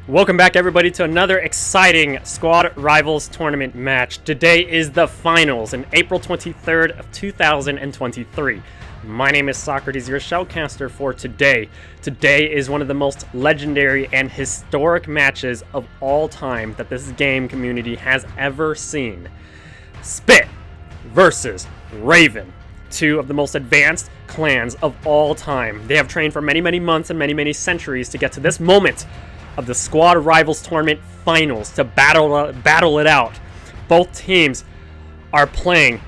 Welcome back, everybody, to another exciting Squad Rivals tournament match. Today is the finals on April 23rd of 2023. My name is Socrates, your shoutcaster for today. Today is one of the most legendary and historic matches of all time that this game community has ever seen. SPiT versus RvN, two of the most advanced clans of all time. They have trained for many months and many centuries to get to this moment of the Squad Rivals tournament finals to battle it out. Both teams are playing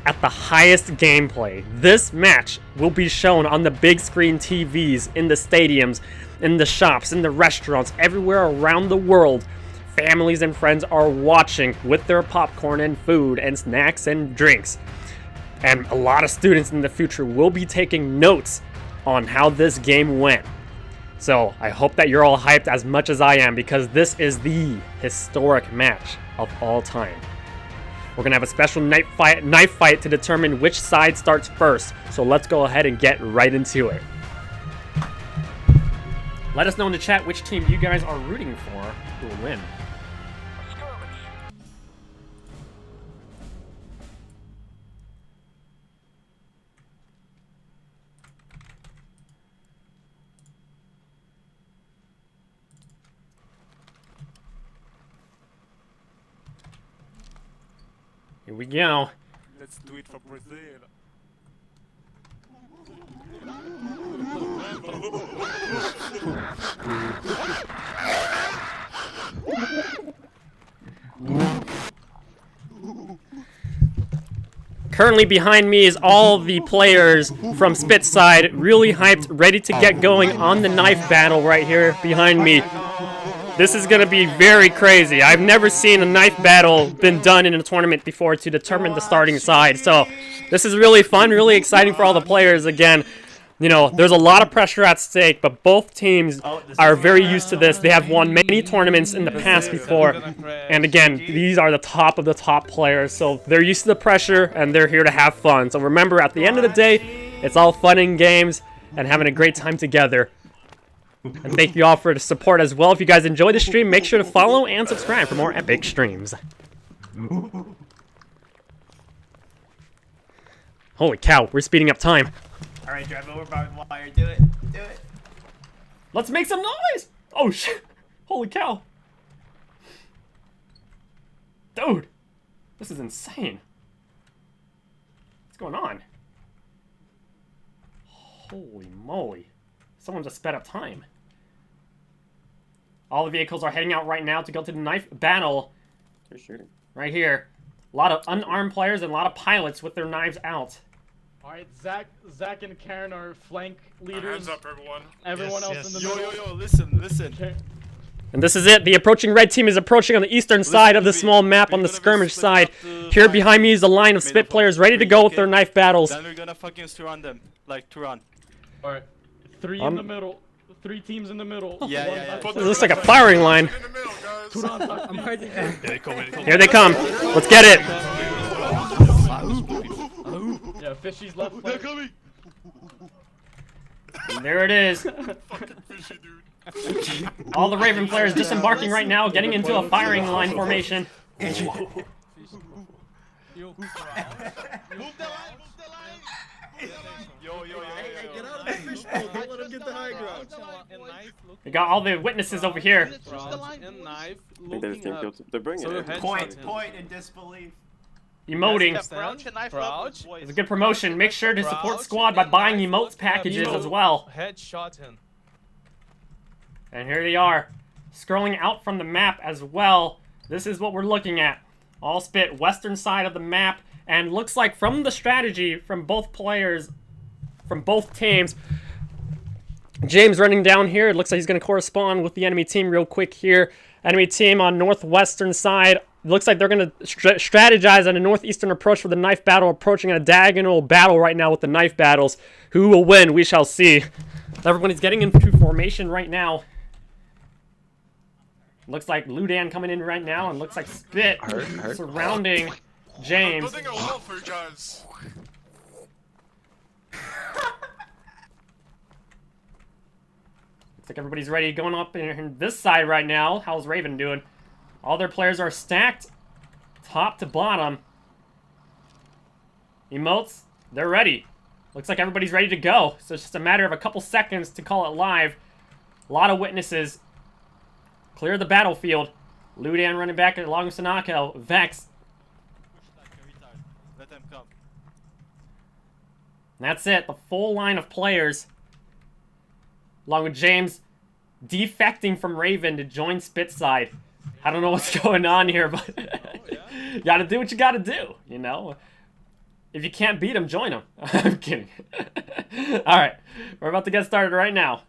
at the highest gameplay. This match will be shown on the big screen TVs in the stadiums, in the shops, in the restaurants, everywhere around the world. Families and friends are watching with their popcorn and food and snacks and drinks. And a lot of students in the future will be taking notes on how this game went. So I hope that you're all hyped as much as I am, because this is the historic match of all time. We're gonna have a special knife fight to determine which side starts first. So let's go ahead and get right into it. Let us know in the chat which team you guys are rooting for who will win. Here we go. Let's do it for Brazil. Currently behind me is all the players from SPiT side, really hyped, ready to get going on the knife battle right here behind me. This is going to be very crazy. I've never seen a knife battle been done in a tournament before to determine the starting side. So this is really fun, really exciting for all the players. Again, you know, there's a lot of pressure at stake, but both teams are very used to this. They have won many tournaments in the past before. And again, these are the top of the top players. So they're used to the pressure and they're here to have fun. So remember, at the end of the day, it's all fun and games and having a great time together. And thank you all for the support as well. If you guys enjoy the stream, make sure to follow and subscribe for more epic streams. Holy cow, we're speeding up time. Alright, drive over by the wire. Do it. Do it. Let's make some noise! Oh shit! Holy cow. Dude! This is insane. What's going on? Holy moly. Someone just sped up time. All the vehicles are heading out right now to go to the knife battle. They're shooting. Right here. A lot of unarmed players and a lot of pilots with their knives out. Alright, Zach and Karen are flank leaders. Hands up, everyone. Everyone else in the middle. Yo, listen. And this is it. The approaching red team is approaching on the eastern side of the small map on the skirmish side. Here behind me is a line of SPiT players ready to go with their knife battles. Then we're gonna fucking surround them. Like, to run. Alright, three in the middle. 3 teams in the middle. Yeah. This looks like a firing line. In the middle, guys. I'm hiding. Here they come. Let's get it. Yeah, Fishy's left flank. And there it is. Fucking fishy, dude. All the RvN players disembarking right now, getting into a firing line formation. Move the line. Yo. Get out of the fishbowl. Don't let him get the high ground. We got all the witnesses over here. They're bringing it. Point in disbelief. Emoting. Crouch. It's a good promotion. Make sure to support Squad by buying emotes packages as well. Headshot him. And here they are, scrolling out from the map as well. This is what we're looking at. All SPiT, western side of the map, and looks like from the strategy from both players, from both teams, James running down here. It looks like he's going to correspond with the enemy team real quick here. Enemy team on northwestern side. Looks like they're going to strategize on a northeastern approach for the knife battle, approaching a diagonal battle right now with the knife battles. Who will win? We shall see. Everybody's getting into formation right now. Looks like Ludan coming in right now, and looks like SPiT surrounding James. Building a wall for you guys. Looks like everybody's ready going up in this side right now. How's Raven doing? All their players are stacked top to bottom. Emotes, they're ready. Looks like everybody's ready to go. So it's just a matter of a couple seconds to call it live. A lot of witnesses. Clear the battlefield. Ludan running back along with Sanako. Vex. Let them come. That's it. The full line of players. Along with James defecting from Raven to join SPiT side. I don't know what's going on here, but you gotta do what you gotta do, you know? If you can't beat him, join him. I'm kidding. Alright, we're about to get started right now.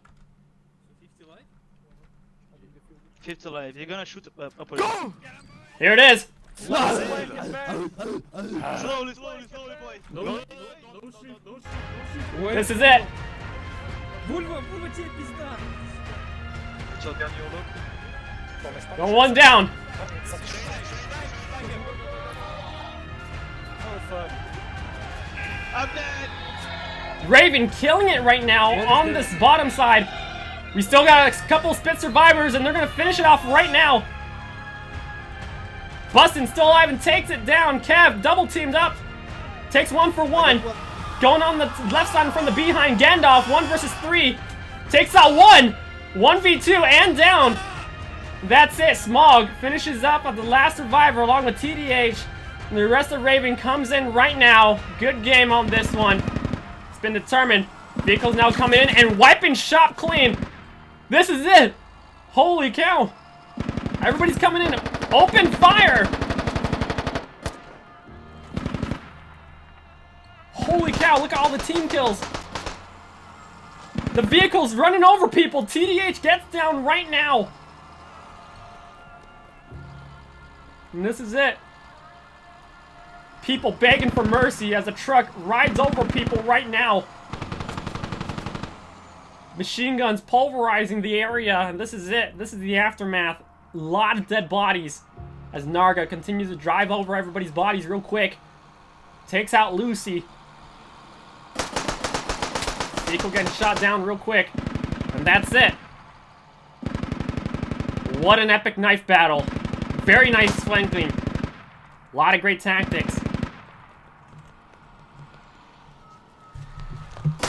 50 life. You're gonna shoot up. Go! Here it is. Slowly, boy. No shoot. This is it. Вульва тебе пизда. Going one down. I'm dead. Raven killing it right now on this bottom side. We still got a couple SPiT survivors, and they're going to finish it off right now. Bustin' still alive and takes it down. Kev double teamed up. Takes 1 for 1. Going on the left side from the behind. Gandalf, 1 versus 3. Takes out 1. 1v2 and down. That's it. Smog finishes up at the last survivor along with TDH. And the rest of Raven comes in right now. Good game on this one. It's been determined. Vehicles now coming in and wiping shop clean. This is it. Holy cow. Everybody's coming in. Open fire. Holy cow, look at all the team kills. The vehicle's running over people. TDH gets down right now. And this is it. People begging for mercy as a truck rides over people right now. Machine guns pulverizing the area, and this is it. This is the aftermath. A lot of dead bodies as Narga continues to drive over everybody's bodies real quick. Takes out Lucy. Vehicle getting shot down real quick. And that's it. What an epic knife battle. Very nice flanking. A lot of great tactics.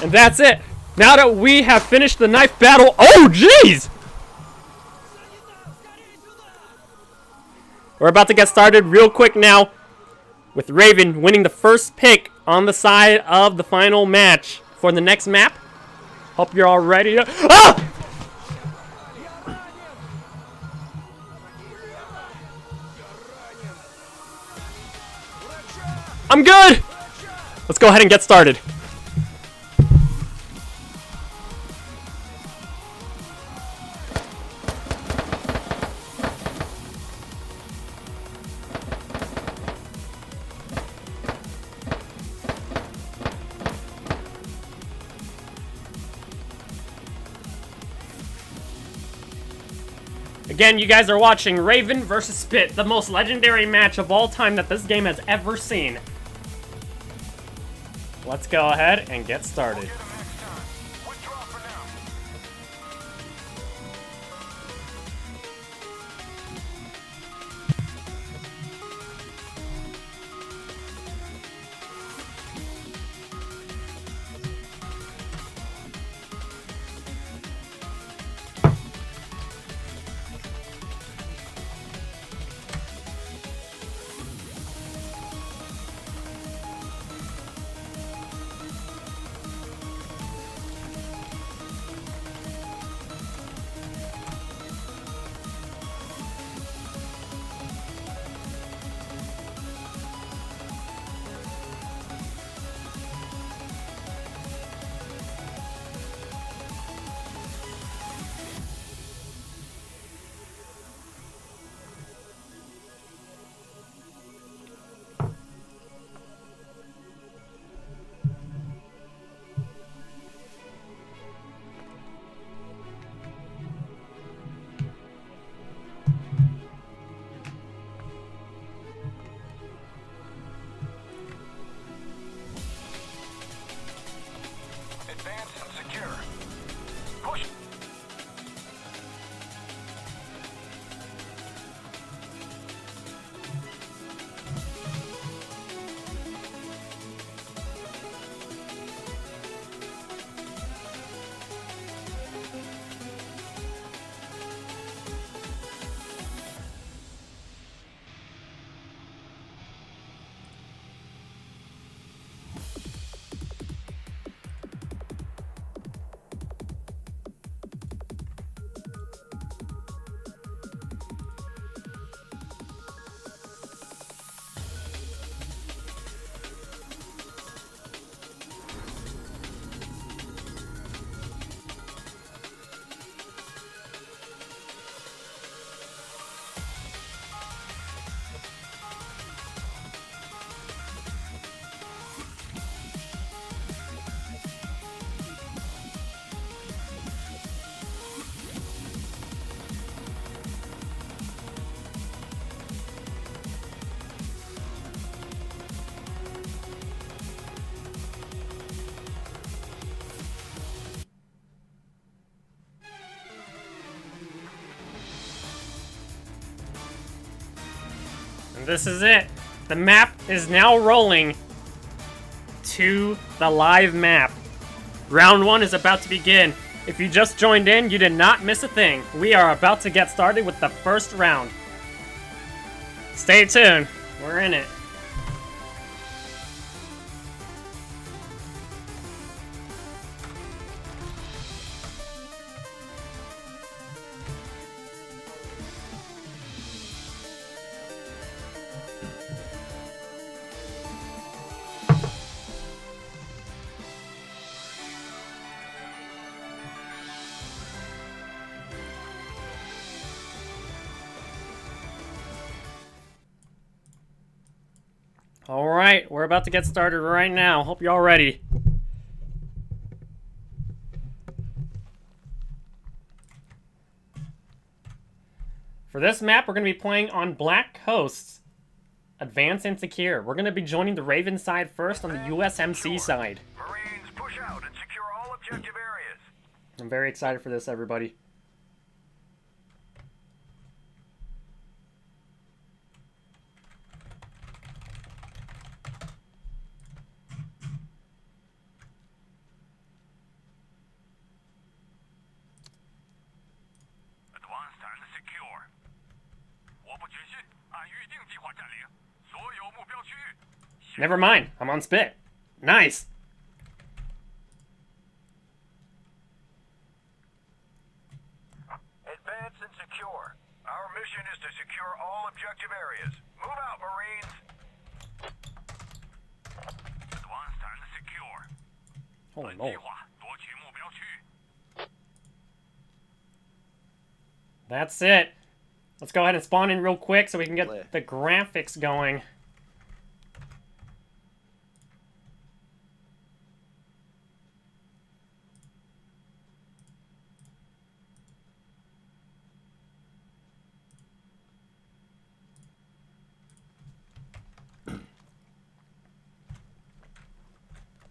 And that's it. Now that we have finished the knife battle... Oh, jeez! We're about to get started real quick now with Raven winning the first pick on the side of the final match for the next map. Hope you're all ready to... Ah! I'm good! Let's go ahead and get started. Again, you guys are watching Raven versus SPiT, the most legendary match of all time that this game has ever seen. Let's go ahead and get started. this is it. The map is now rolling to the live map. Round 1 is about to begin. If you just joined in, you did not miss a thing. We are about to get started with the first round. Stay tuned. We're in it. Alright, we're about to get started right now. Hope you're all ready. For this map, we're going to be playing on Black Coast. Advance and Secure. We're going to be joining the Raven side first on the USMC side. Marines, push out and secure all objective areas. I'm very excited for this, everybody. Never mind, I'm on SPiT. Nice. Advance and secure. Our mission is to secure all objective areas. Move out, Marines. Advance and secure. Holy moly. That's it. Let's go ahead and spawn in real quick so we can get the graphics going.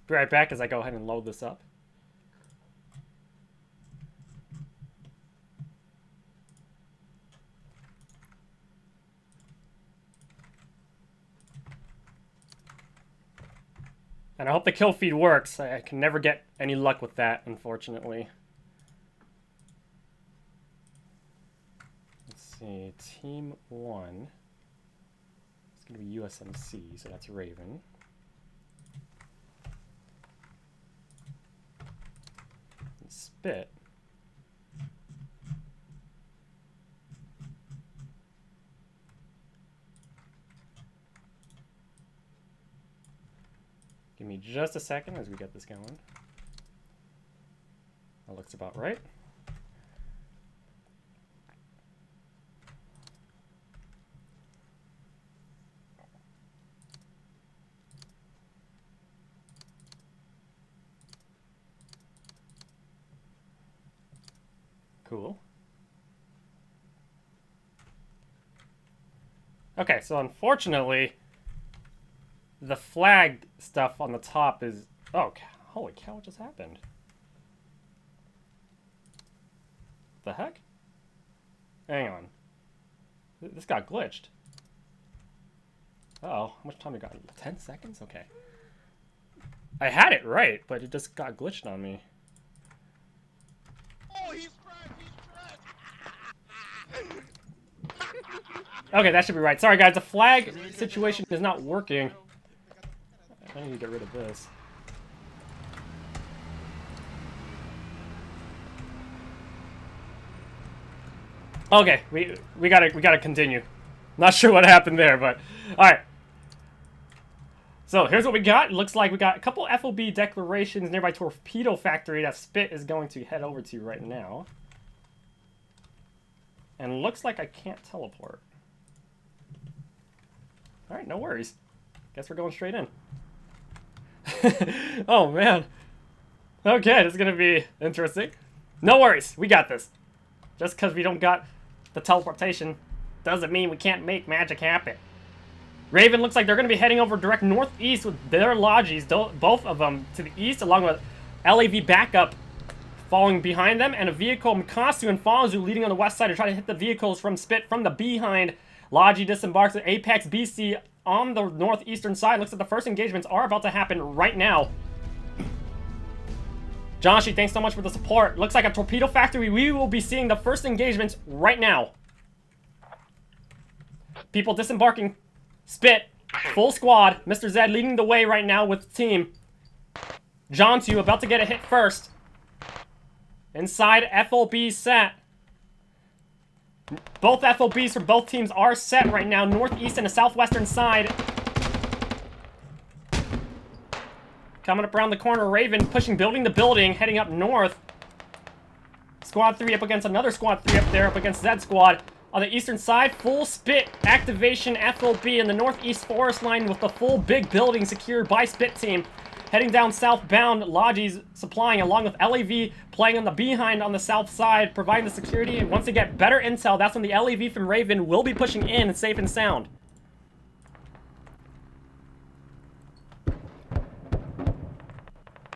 Be right back as I go ahead and load this up. And I hope the kill feed works. I can never get any luck with that, unfortunately. Let's see, Team 1. It's going to be USMC, so that's Raven. SPiT. Give me just a second as we get this going. That looks about right. Cool. Okay, so unfortunately, the flag stuff on the top is... Oh, holy cow, what just happened? The heck? Hang on. This got glitched. Uh-oh, how much time we got? 10 seconds? Okay. I had it right, but it just got glitched on me. Oh, he's Okay, that should be right. Sorry, guys, the flag situation is not working. I need to get rid of this. Okay, we gotta continue. Not sure what happened there, but all right. So here's what we got. It looks like we got a couple FOB declarations nearby Torpedo Factory that SPiT is going to head over to right now. And it looks like I can't teleport. All right, no worries. Guess we're going straight in. Oh man. Okay, this is gonna be interesting. No worries, we got this. Just because we don't got the teleportation doesn't mean we can't make magic happen. Raven looks like they're going to be heading over direct northeast with their lodges, both of them to the east, along with LAV backup following behind them, and a vehicle Mikasu and Fazu leading on the west side to try to hit the vehicles from SPiT from the behind Logi disembarks at Apex BC on the northeastern side. Looks like the first engagements are about to happen right now. Joshi, thanks so much for the support. Looks like a Torpedo Factory. We will be seeing the first engagements right now. People disembarking. SPiT, full squad. Mr. Zed leading the way right now with the team. Jontu about to get a hit first. Inside, FOB set. Both FOBs from both teams are set right now. Northeast and the southwestern side. Coming up around the corner, Raven pushing building to building, heading up north. Squad 3 up against another Squad 3 up there, up against Zed Squad. On the eastern side, full SPiT activation FOB in the northeast forest line with the full big building secured by SPiT team. Heading down southbound, Logi's supplying along with LAV playing on the behind on the south side, providing the security. Once they get better intel, that's when the LAV from Raven will be pushing in safe and sound.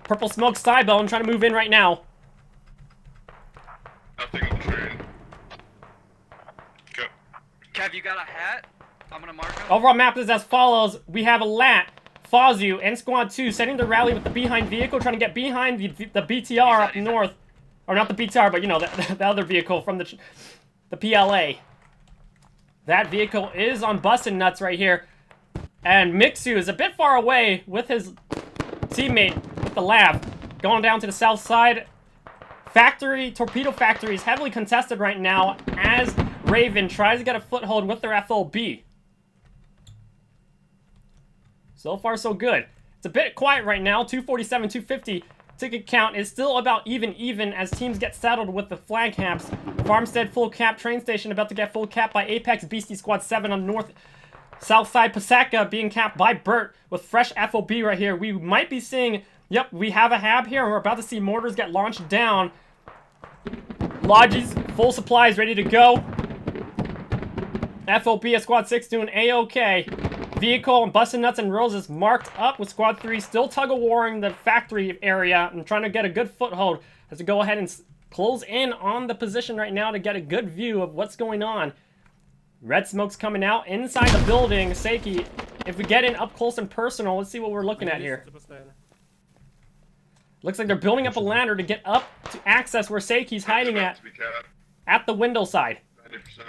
Purple Smoke Sidebone trying to move in right now. Nothing on train. Go. Kev, you got a hat? I'm gonna mark him. Overall map is as follows. We have a Lat, Fazu, and Squad 2 setting the rally with the behind vehicle, trying to get behind the BTR up north. Or not the BTR, but you know, the other vehicle from the PLA. That vehicle is on bustin' nuts right here. And Mixu is a bit far away with his teammate with the lab. Going down to the south side. Torpedo Factory is heavily contested right now as Raven tries to get a foothold with their FOB. So far, so good. It's a bit quiet right now. 247, 250. Ticket count is still about even as teams get settled with the flag caps. Farmstead full cap. Train station about to get full cap by Apex BC Squad 7 on north. South side Paseka being capped by Burt with fresh FOB right here. We might be seeing, yep, we have a hab here and we're about to see mortars get launched down. Logi's full supplies ready to go. FOB at Squad 6 doing A-OK. Vehicle and bustin' nuts and roses marked up with Squad 3 still tug-of-warring the factory area and trying to get a good foothold as we go ahead and close in on the position right now to get a good view of what's going on. Red smoke's coming out inside the building. Seiki, if we get in up close and personal, let's see what we're looking at here. Looks like they're building up a ladder to get up to access where Seiki's hiding at the window side. 90%.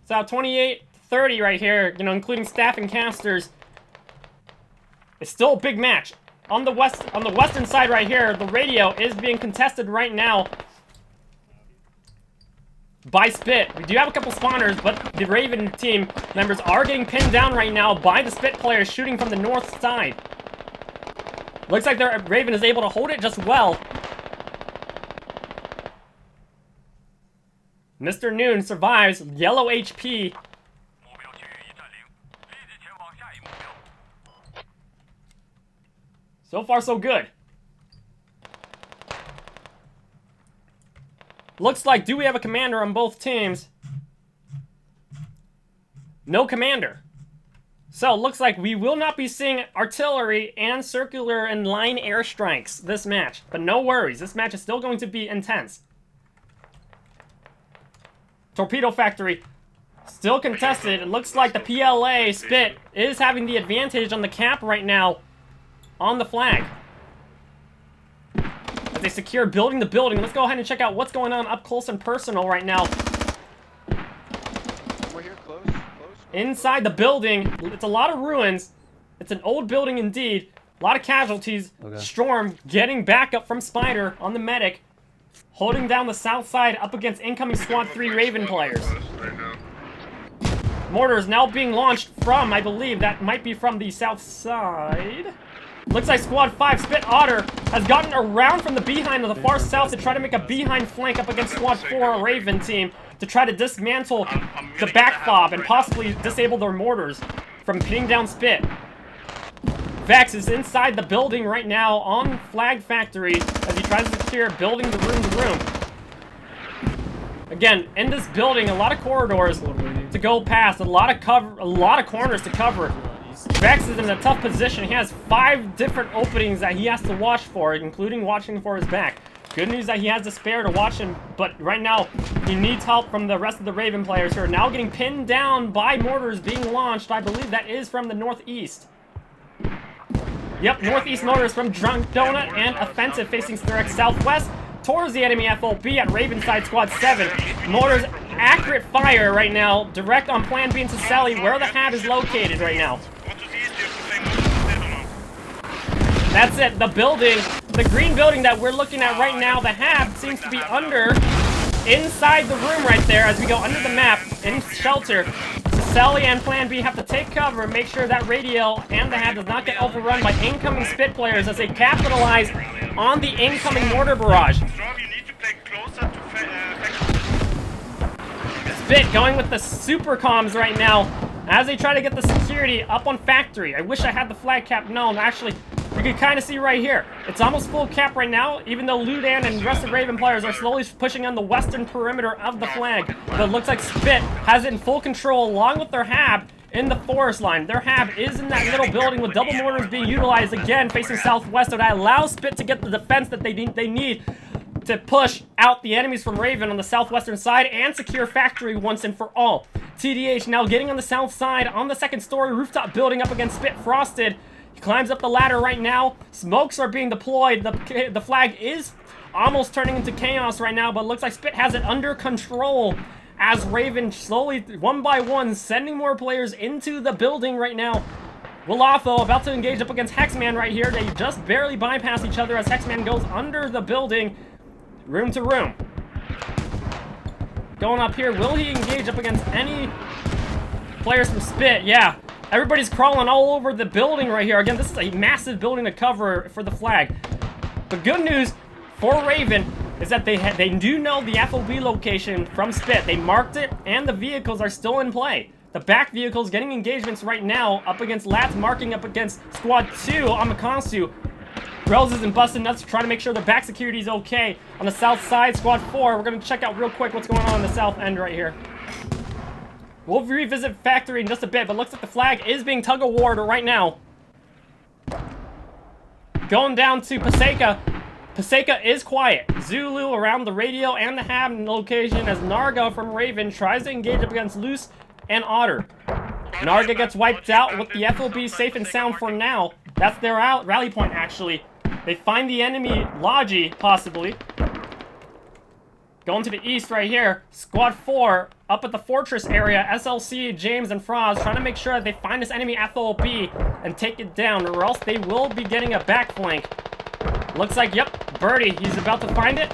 So 28-30 right here, you know, including staff and casters. It's still a big match. On the western side right here, the radio is being contested right now by SPiT. We do have a couple spawners, but the Raven team members are getting pinned down right now by the SPiT players shooting from the north side. Looks like their Raven is able to hold it just well. Mr. Noon survives, yellow HP. So far, so good. Looks like, do we have a commander on both teams? No commander. So, looks like we will not be seeing artillery and circular and line airstrikes this match. But no worries, this match is still going to be intense. Torpedo Factory, still contested. It looks like the PLA SPiT is having the advantage on the cap right now on the flag. As they secure building the building. Let's go ahead and check out what's going on up close and personal right now. We're here, close. Inside the building, it's a lot of ruins. It's an old building indeed. A lot of casualties. Okay. Storm getting backup from Spider on the medic. Holding down the south side up against incoming Squad 3 Raven players. Mortar is now being launched from, I believe, that might be from the south side. Looks like Squad 5 SPiT Otter has gotten around from the behind of the far south to try to make a behind flank up against Squad 4 Raven team to try to dismantle the back fob and possibly disable their mortars from pinning down SPiT. Vex is inside the building right now on Flag Factory as he tries to secure building the room to room. Again, in this building, a lot of corridors to go past, a lot of corners to cover. Vex is in a tough position. He has 5 different openings that he has to watch for, including watching for his back. Good news that he has the spare to watch him, but right now he needs help from the rest of the Raven players who are now getting pinned down by mortars being launched. I believe that is from the northeast. Yep, northeast mortars from Drunk Donut and Offensive facing direct southwest towards the enemy FOB at Raven side squad 7. Mortars accurate fire right now, direct on plan B into Sally where the hab is located right now. That's it, the building, the green building that we're looking at right now, the hab seems to be inside the room right there as we go under the map, in shelter. So Sally and Plan B have to take cover and make sure that radio and the hab does not get overrun by incoming SPiT players as they capitalize on the incoming mortar barrage. SPiT going with the super comms right now as they try to get the security up on factory. I wish I had the flag cap known. Actually, you can kind of see right here. It's almost full cap right now, even though Ludan and the rest of Raven players are slowly pushing on the western perimeter of the flag. But it looks like SPiT has it in full control along with their hab in the forest line. Their hab is in that little building with double mortars being utilized again facing southwest, so that allows SPiT to get the defense that they need to push out the enemies from Raven on the southwestern side and secure factory once and for all. TDH now getting on the south side on the second story rooftop building up against SPiT Frosted. He climbs up the ladder right now. Smokes are being deployed. The flag is almost turning into chaos right now, but it looks like SPiT has it under control as Raven slowly, one by one, sending more players into the building right now. Wilafo about to engage up against Hexman right here. They just barely bypass each other as Hexman goes under the building, room to room. Going up here, will he engage up against any players from SPiT? Yeah. Everybody's crawling all over the building right here. Again, this is a massive building to cover for the flag. The good news for Raven is that they do know the FOB location from SPiT. They marked it, and the vehicles are still in play. The back vehicle's getting engagements right now up against Lats, marking up against Squad 2 on Makasu. Roses and Busted Nuts trying to make sure the back security is okay. On the south side, Squad 4, we're going to check out real quick what's going on the south end right here. We'll revisit factory in just a bit, but looks like the flag is being tug-of-warred right now. Going down to Paseka. Paseka is quiet. Zulu around the radio and the hab location as Narga from Raven tries to engage up against Loose and Otter. Narga gets wiped out with the FOB safe and sound for now. That's their rally point, actually. They find the enemy Logi, possibly. Going to the east right here. Squad 4 up at the fortress area. SLC, James, and Froz trying to make sure that they find this enemy FOB and take it down, or else they will be getting a back flank. Looks like, yep, Birdie, he's about to find it.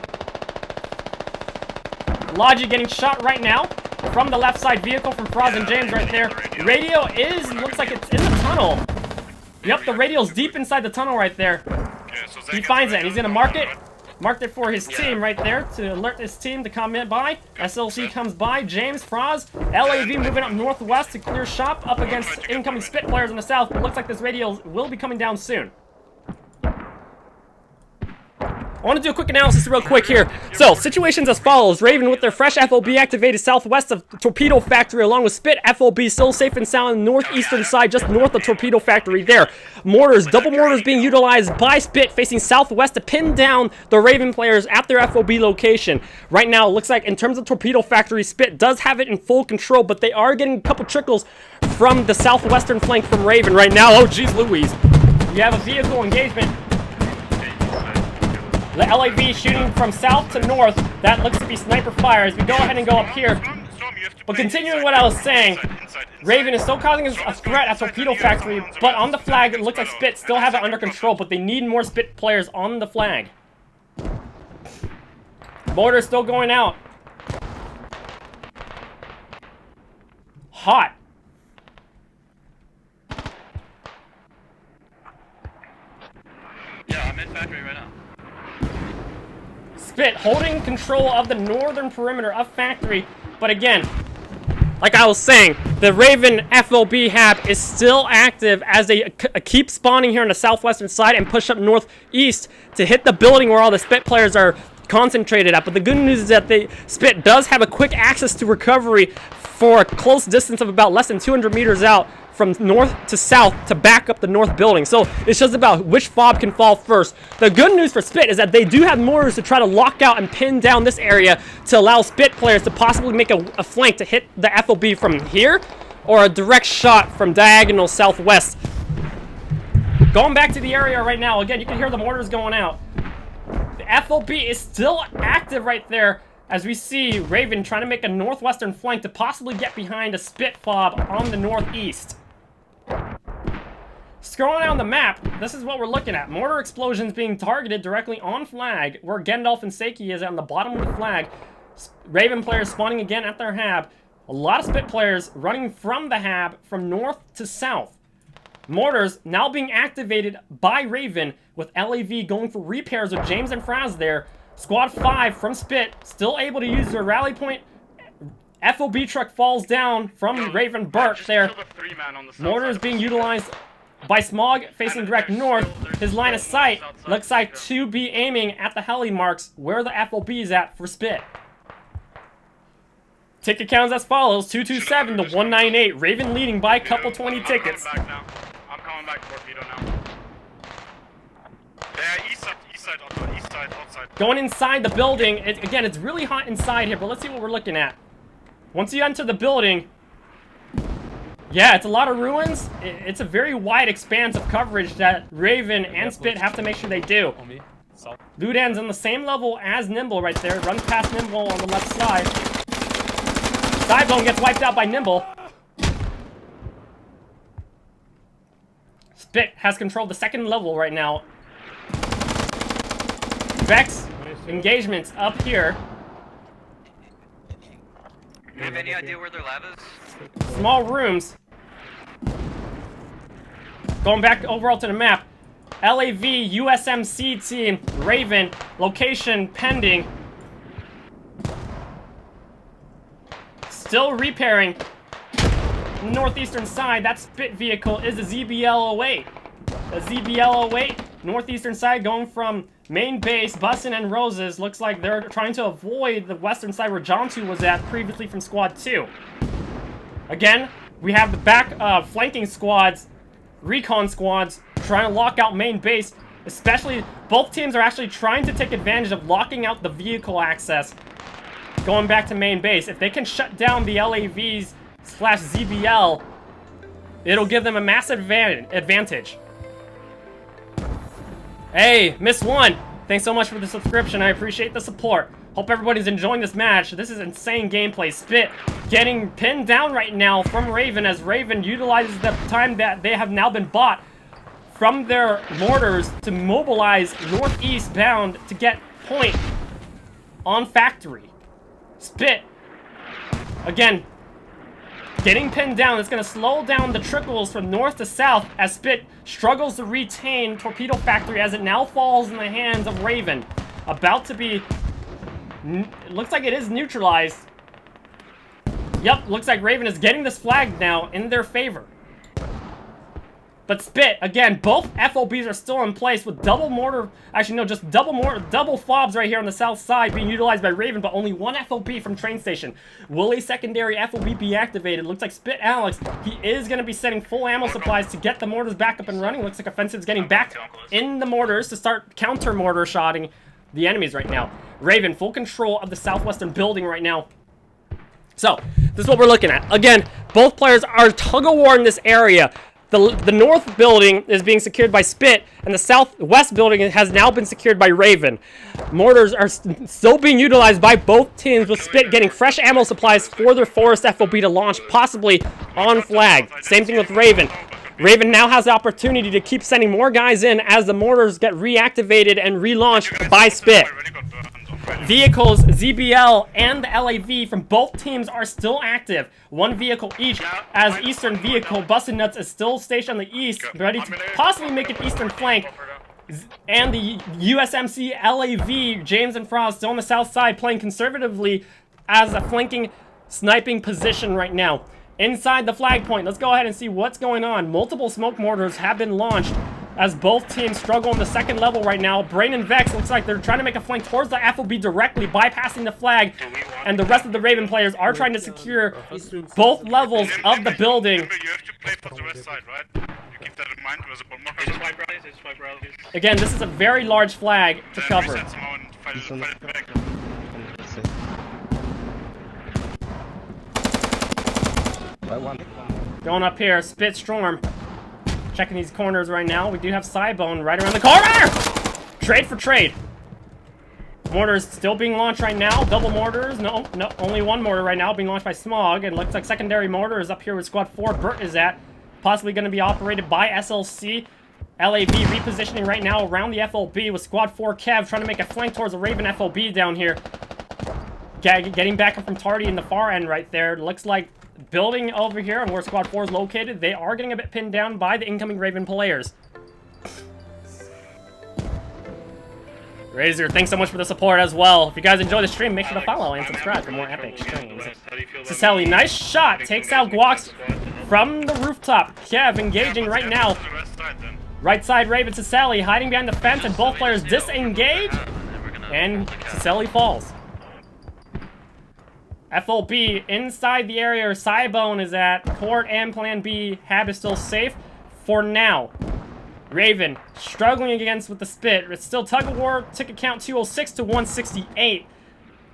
Logi getting shot right now from the left side vehicle from Froz and James right there. Radio looks like it's in the tunnel. Yep, the radio's deep inside the tunnel right there. He finds it, and he's gonna mark it. Marked it for his team right there to alert his team to come in by. SLC comes by. James, Froz, LAV moving up northwest to clear shop up against incoming SPiT players in the south. But looks like this radio will be coming down soon. I want to do a quick analysis real quick here. So, situations as follows. Raven with their fresh FOB activated southwest of Torpedo Factory along with SPiT FOB still safe and sound on the northeastern side just north of Torpedo Factory there. Mortars, double mortars being utilized by SPiT facing southwest to pin down the Raven players at their FOB location. Right now, it looks like in terms of Torpedo Factory, SPiT does have it in full control, but they are getting a couple trickles from the southwestern flank from Raven right now. Oh, geez Louise. You have a vehicle engagement. The LAV shooting from south to north. That looks to be sniper fire as we go ahead and go up here. But continuing what I was saying, Raven is still causing a threat at Torpedo Factory, but on the flag, it looks like SPiT still have it under control, but they need more SPiT players on the flag. Mortar still going out. Hot. Yeah, I'm in factory right now. SPiT holding control of the northern perimeter of factory, but again, like I was saying, the Raven FOB hab is still active as they keep spawning here on the southwestern side and push up northeast to hit the building where all the SPiT players are concentrated at. But the good news is that SPiT does have a quick access to recovery for a close distance of about less than 200 meters out from north to south to back up the north building. So it's just about which fob can fall first. The good news for SPiT is that they do have mortars to try to lock out and pin down this area to allow SPiT players to possibly make a flank to hit the FOB from here, or a direct shot from diagonal southwest. Going back to the area right now, again, you can hear the mortars going out. The FOB is still active right there, as we see RvN trying to make a northwestern flank to possibly get behind a SPiT fob on the northeast. Scrolling down the map, this is what we're looking at. Mortar explosions being targeted directly on flag, where Gendalf and Seiki is on the bottom of the flag. RvN players spawning again at their hab. A lot of SPiT players running from the hab from north to south. Mortars now being activated by RvN, with LAV going for repairs with James and Fraz there. Squad 5 from SPiT still able to use their rally point. FOB truck falls down from RvN Burke there. Mortars being utilized by Smog facing direct north. His line of sight looks like to be aiming at the heli marks where the FOB is at for SPiT. Ticket counts as follows: 227 to 198. RvN leading by a couple 20 tickets. I'm coming back Torpedo now. Yeah, east side, outside. Going inside the building. Again, it's really hot inside here, but let's see what we're looking at. Once you enter the building, yeah, it's a lot of ruins. It's a very wide expanse of coverage that RvN and SPiT have to make sure they do. Ludan's on the same level as Nimble right there. Runs past Nimble on the left side. Sidebone gets wiped out by Nimble. SPiT has controlled the second level right now. Vex engagements up here. Do you have any idea where their lab is? Small rooms. Going back overall to the map. LAV, USMC team, RvN, location pending. Still repairing. Northeastern side, that SPiT vehicle is a ZBL-08. The ZBL-08, northeastern side going from main base, Bussin and Roses. Looks like they're trying to avoid the western side where Jontu was at previously from Squad 2. Again, we have the back flanking squads, recon squads, trying to lock out main base. Especially, both teams are actually trying to take advantage of locking out the vehicle access going back to main base. If they can shut down the LAVs / ZBL, it'll give them a massive advantage. Hey, Miss One, thanks so much for the subscription. I appreciate the support. Hope everybody's enjoying this match. This is insane gameplay. SPiT getting pinned down right now from RvN, as RvN utilizes the time that they have now been bought from their mortars to mobilize northeast bound to get point on factory. SPiT, again, getting pinned down. It's going to slow down the trickles from north to south as SPiT struggles to retain Torpedo Factory as it now falls in the hands of RvN. About to be... It looks like it is neutralized. Yep, looks like RvN is getting this flag now in their favor. But SPiT, again, both FOBs are still in place with double mortar... Actually, no, just double fobs right here on the south side being utilized by RvN, but only one FOB from train station. Will a secondary FOB be activated? Looks like SPiT Alex, he is going to be setting full ammo supplies to get the mortars back up and running. Looks like Offensive's getting back in the mortars to start counter-mortar shotting the enemies right now. RvN, full control of the southwestern building right now. So, this is what we're looking at. Again, both players are tug-of-war in this area. The north building is being secured by SPiT, and the southwest building has now been secured by RvN. Mortars are still being utilized by both teams, with SPiT getting fresh ammo supplies for their Forest FOB to launch, possibly on flag. Same thing with RvN. RvN now has the opportunity to keep sending more guys in as the mortars get reactivated and relaunched by SPiT. Vehicles, ZBL, and the LAV from both teams are still active. One vehicle each, as Eastern Vehicle, Busted Nuts, is still stationed on the east, ready to possibly make an eastern flank. And the USMC LAV, James and Frost, still on the south side, playing conservatively as a flanking sniping position right now. Inside the flag point, let's go ahead and see what's going on. Multiple smoke mortars have been launched as both teams struggle on the second level right now. Brain and Vex looks like they're trying to make a flank towards the FOB directly, bypassing the flag, and the rest of the Raven players are trying to secure both levels of the building. You have to play for the west side, right? You keep that in mind. There's a bomb marker. Just swipe rallies. Again, this is a very large flag to cover. Reset somehow and fight it back. Going up here, SPiT Storm. Checking these corners right now. We do have Cybone right around the corner! Trade for trade. Mortars still being launched right now. Double mortars. No, only one mortar right now being launched by Smog. And looks like secondary mortar is up here with Squad 4. Burt is at. Possibly going to be operated by SLC. LAV repositioning right now around the FOB with Squad 4 Kev trying to make a flank towards the Raven FOB down here. Getting back up from Tardy in the far end right there. Looks like building over here and where Squad 4 is located, they are getting a bit pinned down by the incoming Raven players. Razor, thanks so much for the support as well. If you guys enjoy the stream, make sure to follow and subscribe for more epic streams. Cicelli, nice shot. Takes out Guax from the rooftop. Kev engaging right now. Right side Raven, Cicelli hiding behind the fence, and both players disengage. And Cicelli falls. FOB inside the area where Cybone is at. Court and Plan B. Hab is still safe for now. Raven struggling against with the SPiT. It's still tug of war. Ticket count 206 to 168.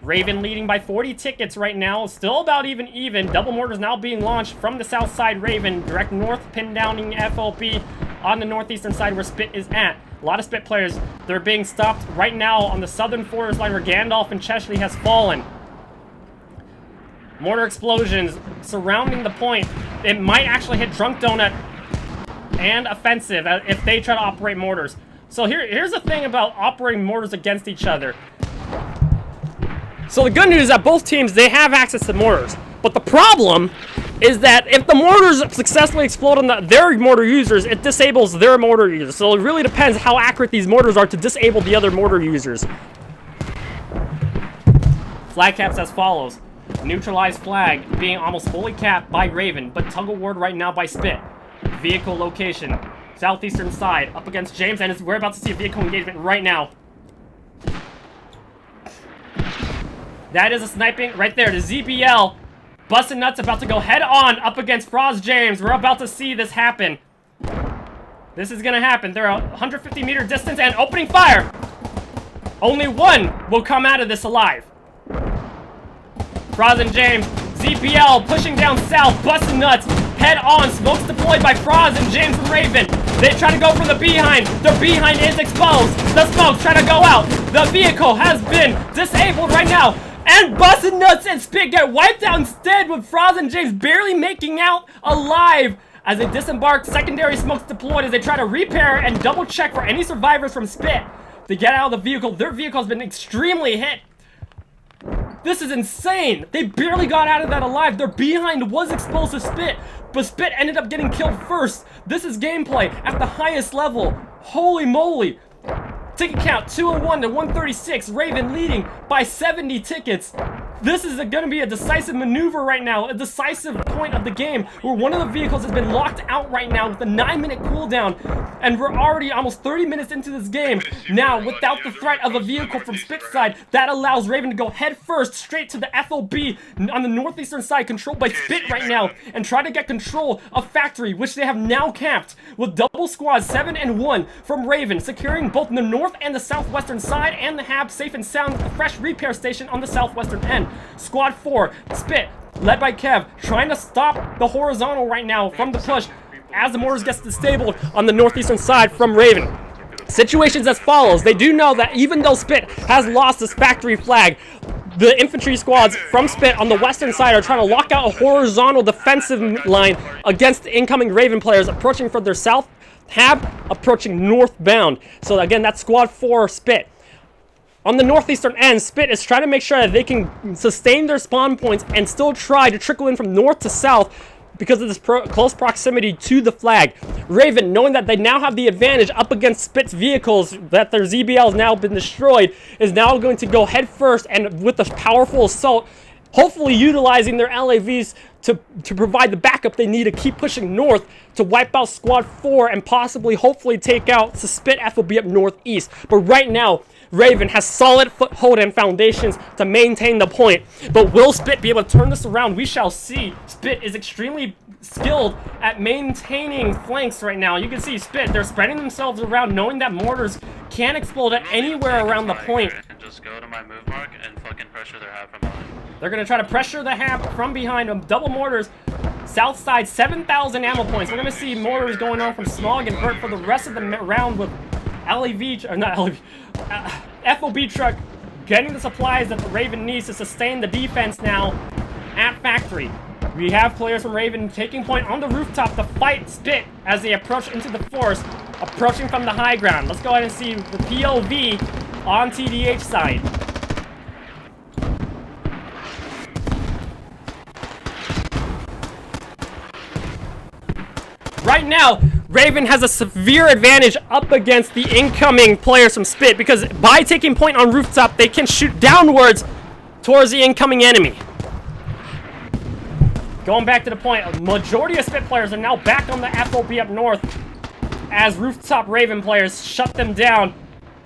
Raven leading by 40 tickets right now. Still about even. Double mortars now being launched from the south side. Raven direct north, pin downing FOB on the northeastern side where SPiT is at. A lot of SPiT players, they're being stopped right now on the southern forest line where Gandalf and Chesley has fallen. Mortar explosions surrounding the point. It might actually hit Drunk Donut and Offensive if they try to operate mortars. So here's the thing about operating mortars against each other. So the good news is that both teams, they have access to mortars. But the problem is that if the mortars successfully explode on their mortar users, it disables their mortar users. So it really depends how accurate these mortars are to disable the other mortar users. Flag caps as follows. Neutralized flag being almost fully capped by Raven, but tug of war right now by SPiT. Vehicle location, southeastern side, up against James, and we're about to see a vehicle engagement right now. That is a sniping right there. The ZBL, busting nuts, about to go head on up against Frost James. We're about to see this happen. This is gonna happen. They're a 150-meter distance and opening fire. Only one will come out of this alive. Froz and James, ZPL pushing down south, busting nuts, head on, smokes deployed by Froz and James from Raven. They try to go for the behind. Their behind is exposed. The smokes try to go out. The vehicle has been disabled right now. And busting nuts and SPiT get wiped out instead with Froz and James barely making out alive. As they disembark, secondary smokes deployed as they try to repair and double check for any survivors from SPiT. They get out of the vehicle. Their vehicle has been extremely hit. This is insane. They barely got out of that alive. Their behind was exposed to SPiT, but SPiT ended up getting killed first. This is gameplay at the highest level. Holy moly. Ticket count 201 to 136. Raven leading by 70 tickets. This is going to be a decisive maneuver right now, a decisive point of the game where one of the vehicles has been locked out right now with a 9-minute cooldown, and we're already almost 30 minutes into this game. Now, without the threat of a vehicle from SPiT side, that allows Raven to go head first straight to the FOB on the northeastern side, controlled by SPiT right now, and try to get control of Factory, which they have now capped with double squads 7 and 1 from Raven, securing both the north and the southwestern side, and the Hab safe and sound with the fresh repair station on the southwestern end. Squad 4, SPiT, led by Kev, trying to stop the horizontal right now from the push as the mortars gets disabled on the northeastern side from Raven. Situations as follows. They do know that even though SPiT has lost this factory flag, the infantry squads from SPiT on the western side are trying to lock out a horizontal defensive line against the incoming Raven players approaching from their south, Hab approaching northbound. So again, that's Squad 4 SPiT. On the northeastern end, SPiT is trying to make sure that they can sustain their spawn points and still try to trickle in from north to south because of this close proximity to the flag. Raven, knowing that they now have the advantage up against SPiT's vehicles, that their ZBL has now been destroyed, is now going to go head first and with a powerful assault, hopefully utilizing their LAVs to provide the backup they need to keep pushing north to wipe out Squad 4 and possibly, hopefully, take out SPiT FOB up northeast. But right now, RvN has solid foothold and foundations to maintain the point. But will SPiT be able to turn this around? We shall see. SPiT is extremely skilled at maintaining flanks right now. You can see SPiT, they're spreading themselves around, knowing that mortars can explode at anywhere around the point. And just go to my move mark and fucking pressure their hab from behind. They're going to try to pressure the hab from behind them. Double mortars. South side, 7,000 ammo points. We're going to see mortars going on from Smog and Burt for the rest of the round with LEV, or not LEV, FOB truck getting the supplies that the RvN needs to sustain the defense now at Factory. We have players from RvN taking point on the rooftop to fight SPiT as they approach into the forest, approaching from the high ground. Let's go ahead and see the POV on TDH side. Right now, RvN has a severe advantage up against the incoming players from SPiT because by taking point on rooftop, they can shoot downwards towards the incoming enemy. Going back to the point, a majority of SPiT players are now back on the FOB up north as rooftop RvN players shut them down,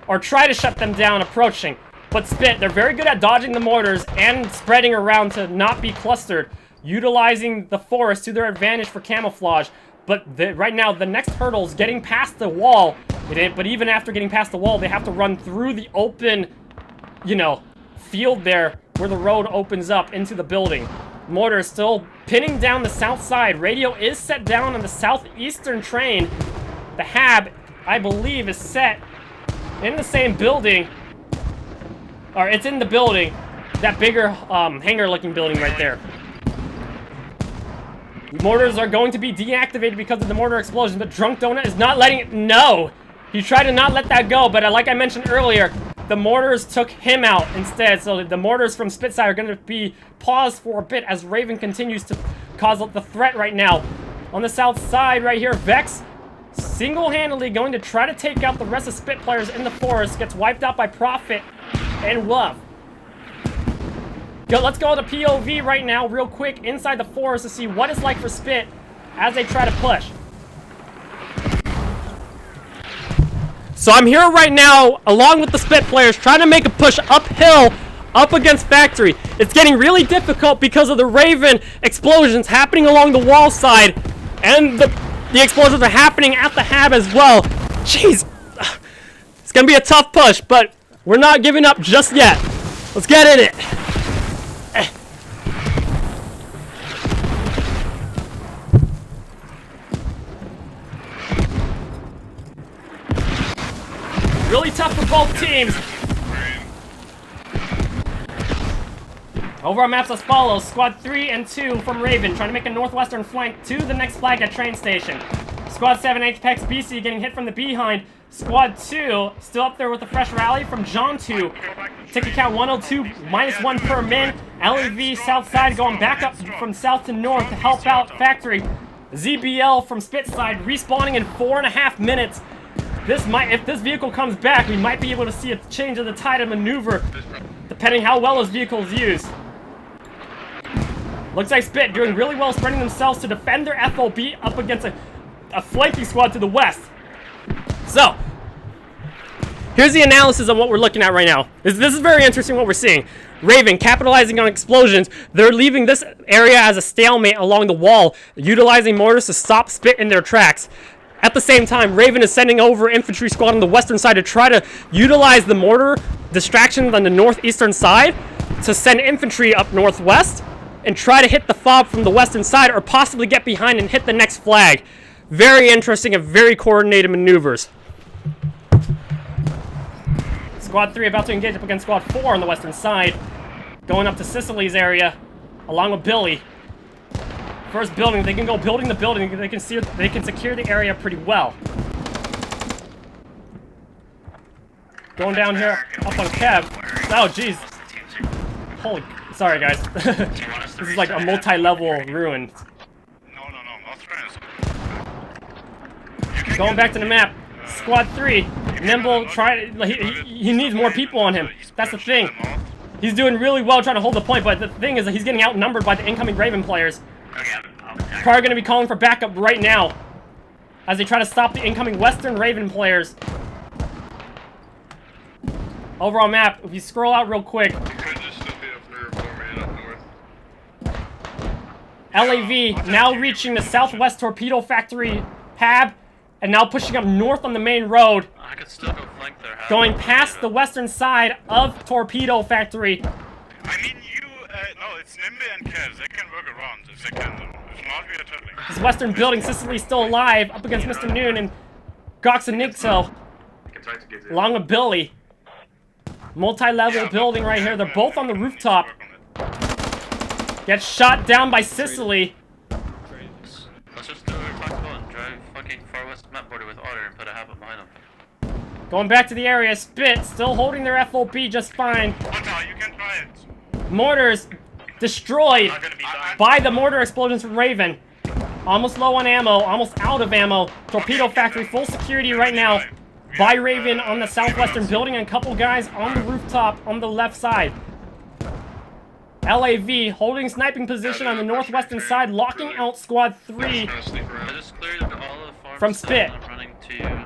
or try to shut them down approaching. But SPiT, they're very good at dodging the mortars and spreading around to not be clustered, utilizing the forest to their advantage for camouflage. But right now, the next hurdle is getting past the wall. But even after getting past the wall, they have to run through the open, you know, field there where the road opens up into the building. Mortar is still pinning down the south side. Radio is set down on the southeastern train. The hab, I believe, is set in the same building. Or it's in the building. That bigger hangar-looking building right there. Mortars are going to be deactivated because of the mortar explosion, but Drunk Donut is not letting it. No! He tried to not let that go, but like I mentioned earlier, the mortars took him out instead. So the mortars from SPiT side are going to be paused for a bit as RvN continues to cause the threat right now. On the south side right here, Vex single-handedly going to try to take out the rest of SPiT players in the forest. Gets wiped out by Prophet and Love. Let's go to POV right now real quick inside the forest to see what it's like for SPiT as they try to push. So I'm here right now along with the SPiT players trying to make a push uphill up against Factory. It's getting really difficult because of the RvN explosions happening along the wall side, and the explosions are happening at the hab as well. Jeez, it's gonna be a tough push, but we're not giving up just yet. Let's get in it. Really tough for both teams. Over our maps as follows. Squad 3 and 2 from RvN trying to make a northwestern flank to the next flag at train station. Squad 7 Apex BC getting hit from the behind. Squad 2 still up there with a fresh rally from John 2. Ticket count 102, -1 per min. LEV south side going back up from south to north to help out Factory. ZBL from SPiT side respawning in 4.5 minutes. If this vehicle comes back, we might be able to see a change of the tide of maneuver, depending how well this vehicle is used. Looks like SPiT doing really well spreading themselves to defend their FOB up against a flanking squad to the west. So, here's the analysis of what we're looking at right now. This is very interesting what we're seeing. RvN capitalizing on explosions. They're leaving this area as a stalemate along the wall, utilizing mortars to stop SPiT in their tracks. At the same time, RvN is sending over infantry squad on the western side to try to utilize the mortar distractions on the northeastern side to send infantry up northwest and try to hit the fob from the western side or possibly get behind and hit the next flag. Very interesting and very coordinated maneuvers. Squad 3 about to engage up against Squad 4 on the western side, going up to Sicily's area along with Billy. First building, they can go building the building. They can secure the area pretty well. Going down here up on Kev. Oh jeez. Holy, sorry guys. This is like a multi-level ruin. Going back to the map. Squad 3, Nimble. He needs more people on him. That's the thing. He's doing really well trying to hold the point, but the thing is that he's getting outnumbered by the incoming RvN players. Probably gonna be calling for backup right now as they try to stop the incoming Western Raven players. Overall map, if you scroll out real quick, LAV now reaching the southwest Torpedo Factory hab, and now pushing up north on the main road, I could still go flank their hab. going past the western side of Torpedo Factory. I mean, no, it's Nimby and Kez. They can work around if they can. If not, we are turtling. This western building, Sicily still alive, up against Mr. Noon and Gox and Nixo, along with Billy. Multi-level building right here. They're both on the rooftop. Gets shot down by Sicily. Let's just do it flexible and drive fucking far west map border with Otter and put a hab behind them. Going back to the area, SPiT still holding their FOB just fine. Mortar, you can try it. Mortars destroyed by the mortar explosions from Raven. Almost low on ammo, almost out of ammo. Torpedo Factory full security right now by Raven on the southwestern building, and a couple guys on the rooftop on the left side. LAV holding sniping position on the northwestern side, locking out Squad 3 I just cleared all of the farms from SPiT. I'm running to you.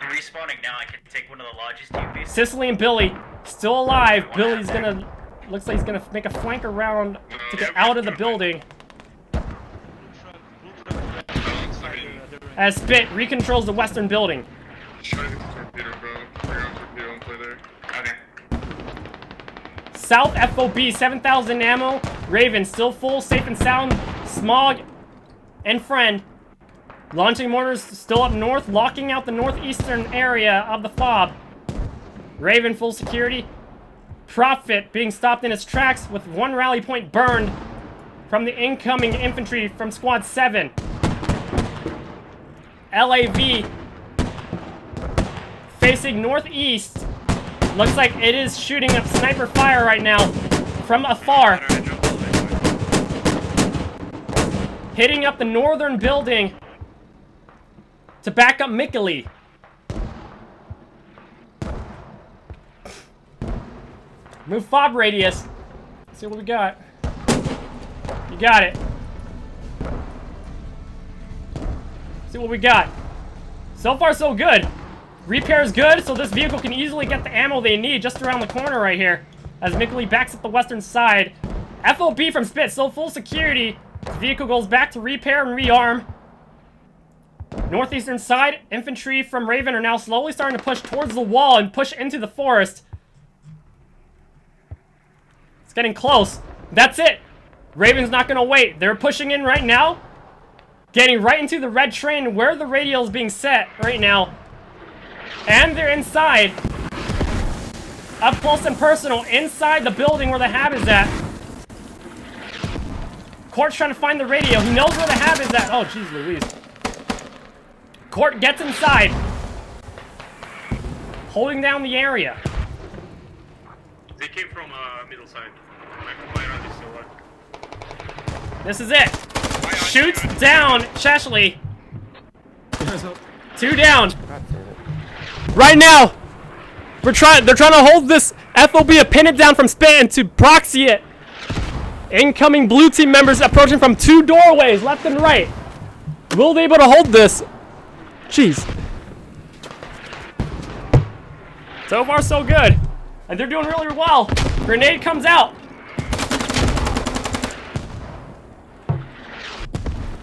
I'm respawning now. I can take one of the lodges to you, please. Sicily and Billy still alive. Billy's gonna, looks like he's gonna make a flank around to get out of the building. As SPiT recontrols the western building. South FOB, 7,000 ammo. Raven still full, safe and sound. Smog and Friend launching mortars still up north, locking out the northeastern area of the FOB. Raven full security. Profit being stopped in its tracks with one rally point burned from the incoming infantry from Squad 7. LAV facing northeast. Looks like it is shooting up sniper fire right now from afar. Hitting up the northern building to back up Mikkeli. Move FOB radius. Let's see what we got. You got it. See what we got. So far, so good. Repair is good, so this vehicle can easily get the ammo they need just around the corner right here. As Mikkeli backs up the western side. FOB from SPiT, still full security. The vehicle goes back to repair and rearm. Northeastern side, infantry from Raven are now slowly starting to push towards the wall and push into the forest. It's getting close. That's it. Raven's not going to wait. They're pushing in right now. Getting right into the red train where the radio is being set right now. And they're inside. Up close and personal, inside the building where the hab is at. Court's trying to find the radio. He knows where the hab is at. Oh, jeez Louise. Court gets inside. Holding down the area. They came from middle side. This is it. Shoots down Chashley. 2 down. Right now, they're trying to hold this FOB to pin it down from SPiT and to proxy it. Incoming blue team members approaching from 2 doorways, left and right. Will they be able to hold this? Jeez. So far, so good. And they're doing really well. Grenade comes out.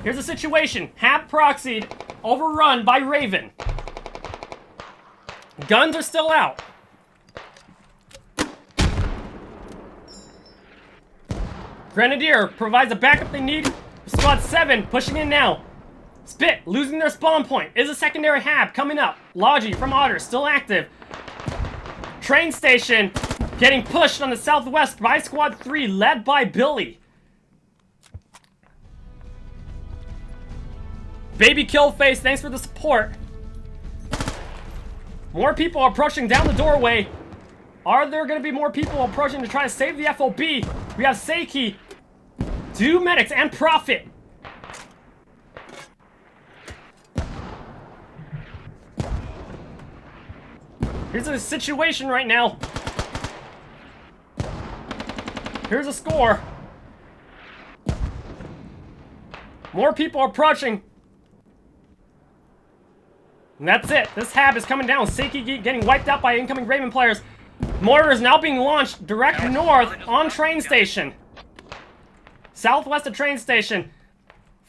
Here's the situation. Hab proxied, overrun by Raven. Guns are still out. Grenadier provides the backup they need. Squad 7 pushing in now. SPiT losing their spawn point. Is a secondary hab coming up. Logi from Otter still active. Train station getting pushed on the southwest by Squad 3 led by Billy. Baby Killface, thanks for the support. More people are approaching down the doorway. Are there going to be more people approaching to try to save the FOB? We have Seiki, 2 medics, and Profit. Here's the situation right now. Here's a score. More people are approaching. And that's it. This hab is coming down. Seiki getting wiped out by incoming Raven players. Mortar is now being launched direct north on train station. Southwest of train station.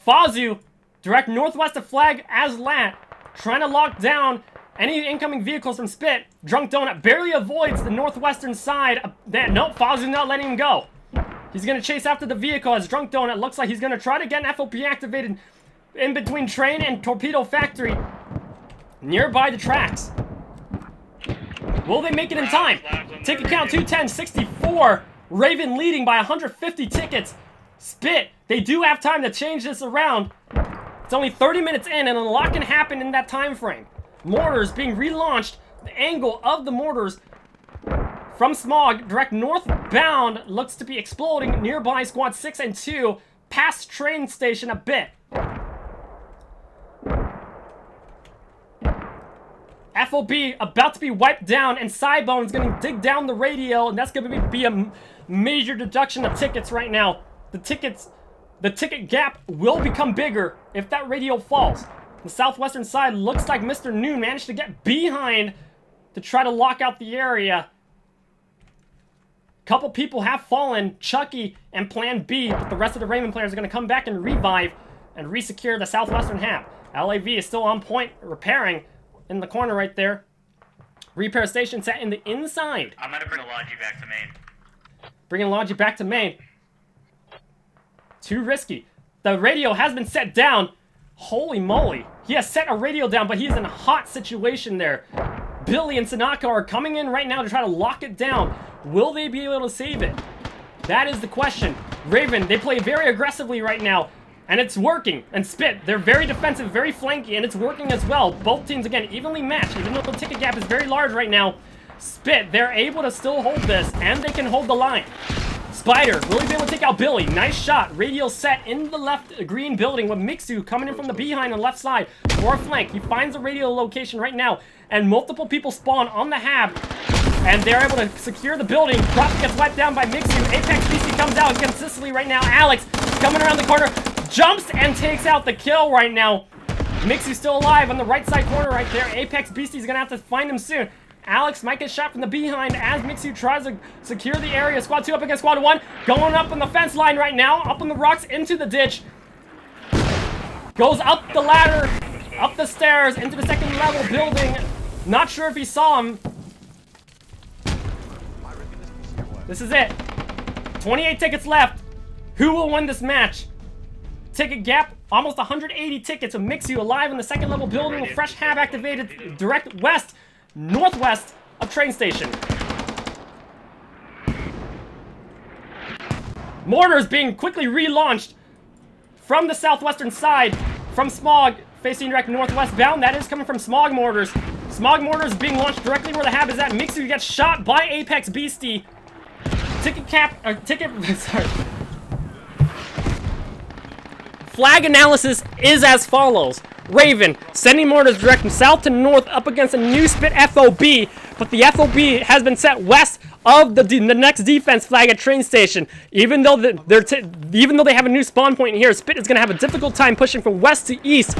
Fazu, direct northwest of flag as lat. Trying to lock down any incoming vehicles from SPiT. Drunk Donut barely avoids the northwestern side. Nope, Fazu's not letting him go. He's going to chase after the vehicle as Drunk Donut looks like he's going to try to get an FOP activated in between train and Torpedo Factory. Nearby the tracks. Will they make it in time? Ticket count 210-64. Raven leading by 150 tickets. SPiT, they do have time to change this around. It's only 30 minutes in and a lot can happen in that time frame. Mortars being relaunched. The angle of the mortars from Smog, direct northbound, looks to be exploding nearby squad 6 and 2, past train station a bit. FOB about to be wiped down, and Cybone's going to dig down the radio, and that's going to be a major deduction of tickets right now. The ticket gap will become bigger if that radio falls. The southwestern side looks like Mr. Noon managed to get behind to try to lock out the area. Couple people have fallen, Chucky and Plan B, but the rest of the Raven players are going to come back and revive and resecure the southwestern half. LAV is still on point, repairing in the corner right there. Repair station set in the inside. I'm gonna bring Logi back to main. Bringing Logi back to main. Too risky. The radio has been set down. Holy moly. He has set a radio down, but he's in a hot situation there. Billy and Sanaka are coming in right now to try to lock it down. Will they be able to save it? That is the question. Raven, they play very aggressively right now, and it's working. And SPiT, they're very defensive, very flanky, and it's working as well. Both teams, again, evenly matched, even though the ticket gap is very large right now. SPiT, they're able to still hold this, and they can hold the line. Spider, will he be able to take out Billy? Nice shot. Radio set in the left green building with Mixu coming in from the behind on the left side. For a flank. He finds the radio location right now, and multiple people spawn on the hab, and they're able to secure the building. Prophet gets wiped down by Mixu. Apex BC comes out against Sicily right now. Alex coming around the corner, jumps and takes out the kill right now. Mixu's still alive on the right side corner right there. Apex BC's gonna have to find him soon. Alex might get shot from the behind as Mixu tries to secure the area. Squad 2 up against Squad 1. Going up on the fence line right now. Up on the rocks into the ditch. Goes up the ladder, up the stairs, into the second level building. Not sure if he saw him. This is it. 28 tickets left. Who will win this match? Ticket gap, almost 180 tickets of Mixu alive in the second level building with fresh hab activated direct west. Northwest of train station. Mortars being quickly relaunched from the southwestern side, from Smog, facing direct northwest bound. That is coming from Smog mortars. Smog mortars being launched directly where the hab is at. Mixu gets shot by Apex Beastie. Sorry. Flag analysis is as follows. Raven, sending mortars direct from south to north up against a new SPiT FOB, but the FOB has been set west of the next defense flag at train station. Even though they have a new spawn point here, SPiT is going to have a difficult time pushing from west to east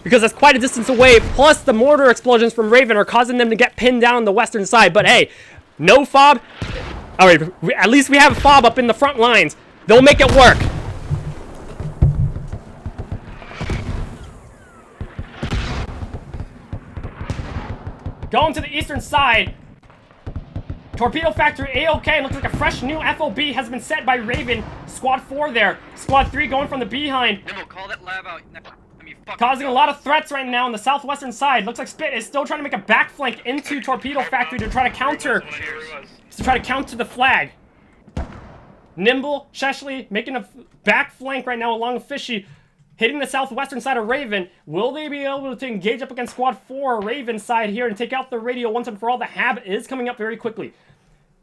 because that's quite a distance away, plus the mortar explosions from Raven are causing them to get pinned down on the western side. But hey, no fob. Alright, at least we have a fob up in the front lines. They'll make it work. Going to the eastern side. Torpedo Factory A-OK. Looks like a fresh new FOB has been set by Raven. Squad 4 there. Squad 3 going from the behind. Nimble, call that lab out. Causing a lot of threats right now on the southwestern side. Looks like SPiT is still trying to make a back flank into Torpedo Factory to try to counter. The flag. Nimble, Sheshley making a back flank right now along with Fishy. Hitting the southwestern side of Raven. Will they be able to engage up against Squad 4 Raven side here and take out the radio once and for all? The hab is coming up very quickly.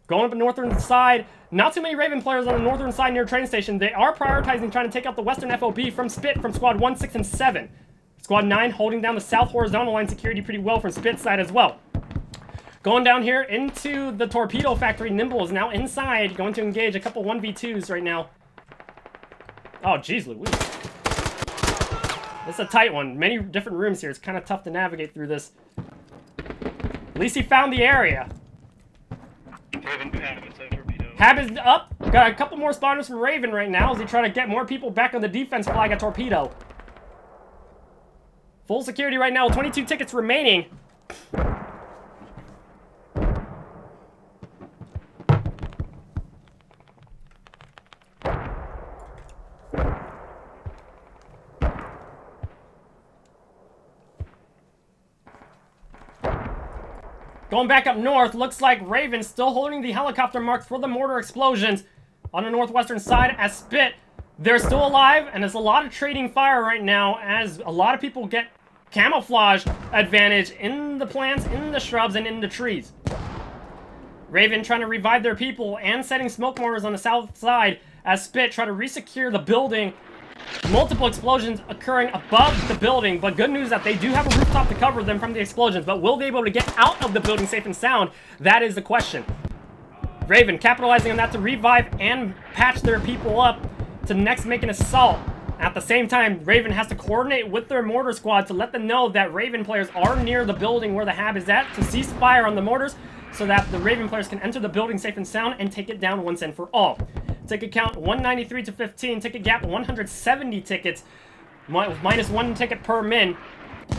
Going up the northern side. Not too many Raven players on the northern side near train station. They are prioritizing trying to take out the western FOB from SPiT from Squad 1, 6, and 7. Squad 9 holding down the south horizontal line security pretty well from SPiT side as well. Going down here into the Torpedo Factory. Nimble is now inside. Going to engage a couple 1v2s right now. Oh, jeez Louise. It's a tight one. Many different rooms here. It's kind of tough to navigate through this. At least he found the area. Hab is up. Got a couple more spawners from Raven right now as he trying to get more people back on the defense flag at Torpedo. Full security right now, 22 tickets remaining. Going back up north, looks like Raven still holding the helicopter mark for the mortar explosions on the northwestern side as SPiT. They're still alive, and there's a lot of trading fire right now as a lot of people get camouflage advantage in the plants, in the shrubs, and in the trees. Raven trying to revive their people and setting smoke mortars on the south side as SPiT try to resecure the building. Multiple explosions occurring above the building, but good news that they do have a rooftop to cover them from the explosions, but will they be able to get out of the building safe and sound? That is the question. Raven capitalizing on that to revive and patch their people up to next make an assault. At the same time, Raven has to coordinate with their mortar squad to let them know that Raven players are near the building where the Hab is at to cease fire on the mortars so that the Raven players can enter the building safe and sound and take it down once and for all. Ticket count 193 to 15. Ticket gap 170 tickets. Minus 1 ticket per min.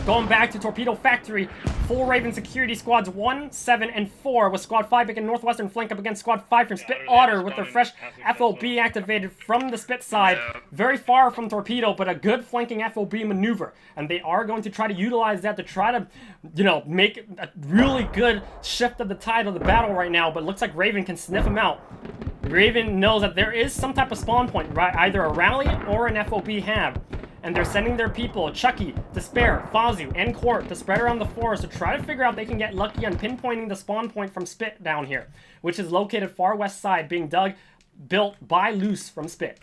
Going back to Torpedo Factory. Full Raven security squads 1, 7, and 4 with squad 5 making northwestern flank up against squad 5 from SPiT Otter with their fresh FOB activated from the SPiT side. Very far from Torpedo, but a good flanking FOB maneuver. And they are going to try to utilize that to try to, you know, make a really good shift of the tide of the battle right now. But it looks like Raven can sniff them out. Raven knows that there is some type of spawn point, right? Either a rally or an FOB Hab. And they're sending their people, Chucky, Despair, Fazu, and Court, to spread around the forest to try to figure out if they can get lucky on pinpointing the spawn point from SPiT down here, which is located far west side, being built by Loose from SPiT.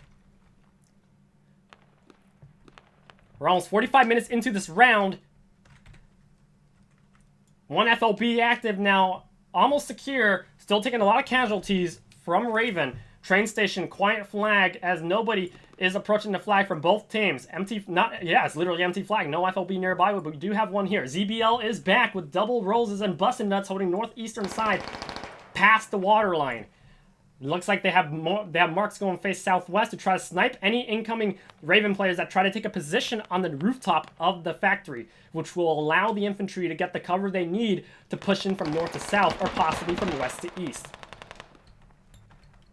We're almost 45 minutes into this round. One FOB active now, almost secure, still taking a lot of casualties from Raven. Train station, quiet flag, as nobody is approaching the flag from both teams. It's literally empty flag. No FOB nearby, but we do have one here. ZBL is back with double roses and busted nuts holding northeastern side past the water line. Looks like they have marks going face southwest to try to snipe any incoming Raven players that try to take a position on the rooftop of the factory, which will allow the infantry to get the cover they need to push in from north to south or possibly from west to east.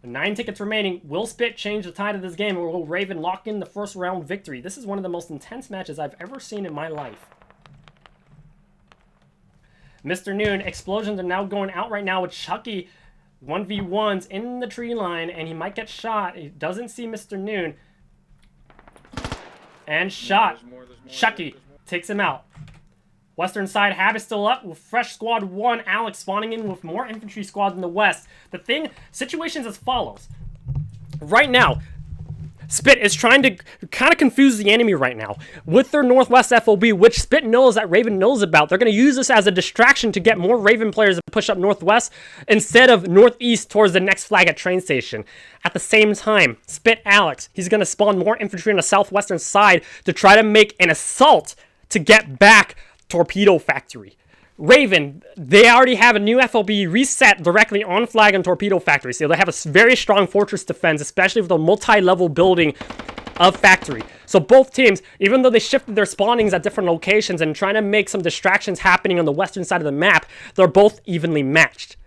9 tickets remaining. Will SPiT change the tide of this game, or will Raven lock in the first round victory? This is one of the most intense matches I've ever seen in my life. Mr. Noon, explosions are now going out right now with Chucky 1v1s in the tree line, and he might get shot. He doesn't see Mr. Noon. And shot. Chucky takes him out. Western side, Hab is still up with fresh squad 1. Alex spawning in with more infantry squads in the west. Situation's as follows. Right now, SPiT is trying to kind of confuse the enemy right now with their northwest FOB, which SPiT knows that Raven knows about. They're going to use this as a distraction to get more Raven players to push up northwest instead of northeast towards the next flag at train station. At the same time, SPiT Alex, he's going to spawn more infantry on the southwestern side to try to make an assault to get back Torpedo Factory. Raven, they already have a new FOB reset directly on flag on Torpedo Factory, so they have a very strong fortress defense, especially with a multi-level building of Factory. So both teams, even though they shifted their spawnings at different locations and trying to make some distractions happening on the western side of the map, they're both evenly matched.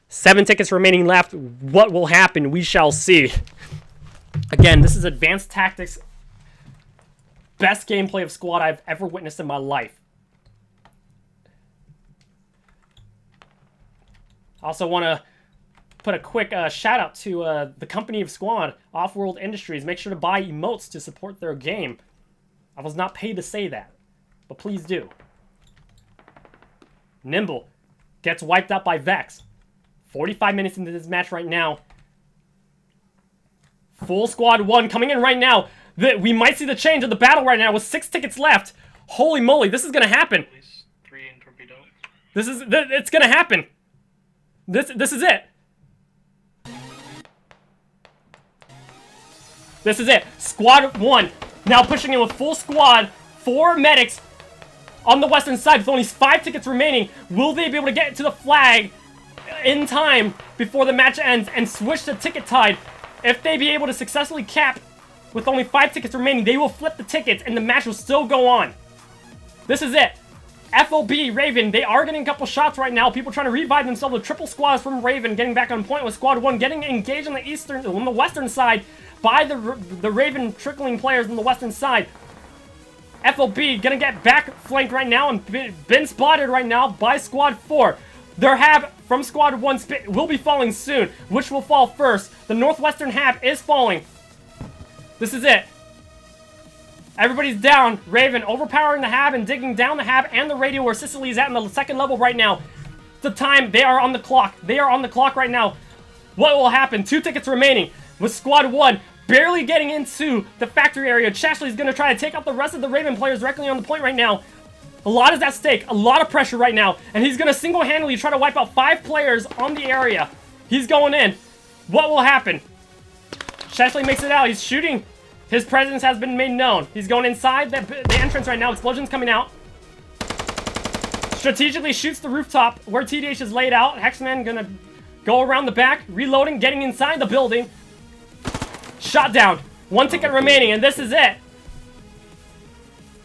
7 tickets remaining left. What will happen? We shall see. Again, this is advanced tactics. Best gameplay of squad I've ever witnessed in my life. Also want to put a quick shout out to the company of squad, Off-World Industries. Make sure to buy emotes to support their game. I was not paid to say that, but please do. Nimble gets wiped out by Vex. 45 minutes into this match right now. Full squad 1 coming in right now. We might see the change of the battle right now with 6 tickets left. Holy moly, this is going to happen. 3 in Torpedo. It's going to happen. This is it. This is it. Squad 1 now pushing in with full squad 4 medics on the western side with only 5 tickets remaining. Will they be able to get to the flag in time before the match ends and switch to ticket tide? If they be able to successfully cap with only 5 tickets remaining, they will flip the tickets and the match will still go on. This is it. FOB, Raven, they are getting a couple shots right now. People trying to revive themselves with triple squads from Raven, getting back on point with Squad 1, getting engaged on the western side by the Raven trickling players on the western side. FOB gonna get back flanked right now and been spotted right now by Squad 4. Their hab from Squad 1 SPiT will be falling soon. Which will fall first? The northwestern hab is falling. This is it. Everybody's down. Raven overpowering the hab and digging down the hab and the radio where Sicily is at in the second level right now. The time, they are on the clock. They are on the clock right now. What will happen? 2 tickets remaining with Squad 1 barely getting into the factory area. Chashley's going to try to take out the rest of the Raven players directly on the point right now. A lot is at stake. A lot of pressure right now. And he's going to single-handedly try to wipe out 5 players on the area. He's going in. What will happen? Chashley makes it out. He's shooting. His presence has been made known. He's going inside the entrance right now. Explosions coming out. Strategically shoots the rooftop where TDH is laid out. Hexman gonna go around the back, reloading, getting inside the building. Shot down. 1 ticket remaining, and this is it.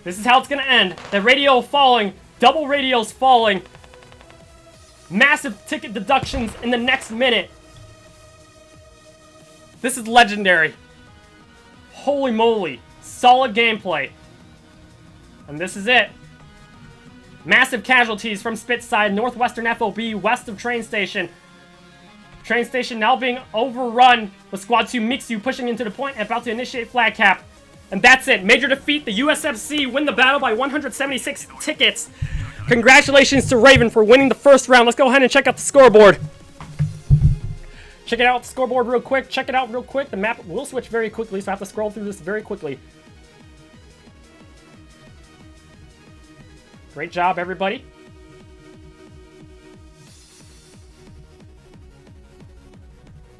This is how it's gonna end. The radio falling. Double radios falling. Massive ticket deductions in the next minute. This is legendary. Holy moly. Solid gameplay. And this is it. Massive casualties from SPiT side. Northwestern FOB west of train station. Train station now being overrun with Squad 2 Mixu pushing into the point and about to initiate flag cap. And that's it. Major defeat. The USFC win the battle by 176 tickets. Congratulations to Raven for winning the first round. Let's go ahead and check out the scoreboard. Check it out, the scoreboard real quick. Check it out real quick. The map will switch very quickly, so I have to scroll through this very quickly. Great job, everybody.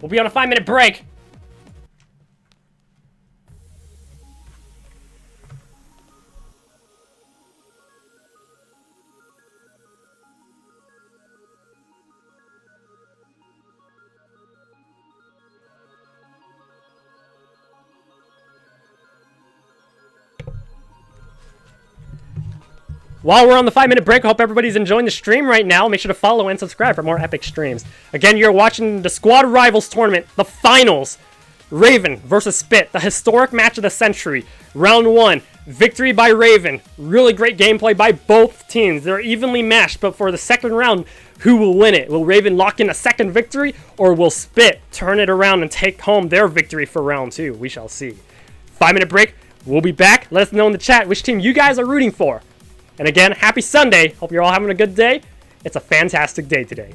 We'll be on a 5-minute break. While we're on the 5-minute break, I hope everybody's enjoying the stream right now. Make sure to follow and subscribe for more epic streams. Again, you're watching the Squad Rivals Tournament, the finals. Raven versus SPiT, the historic match of the century. Round 1, victory by Raven. Really great gameplay by both teams. They're evenly matched, but for the second round, who will win it? Will Raven lock in a second victory, or will SPiT turn it around and take home their victory for round 2? We shall see. 5-minute break. We'll be back. Let us know in the chat which team you guys are rooting for. And again, happy Sunday. Hope you're all having a good day. It's a fantastic day today.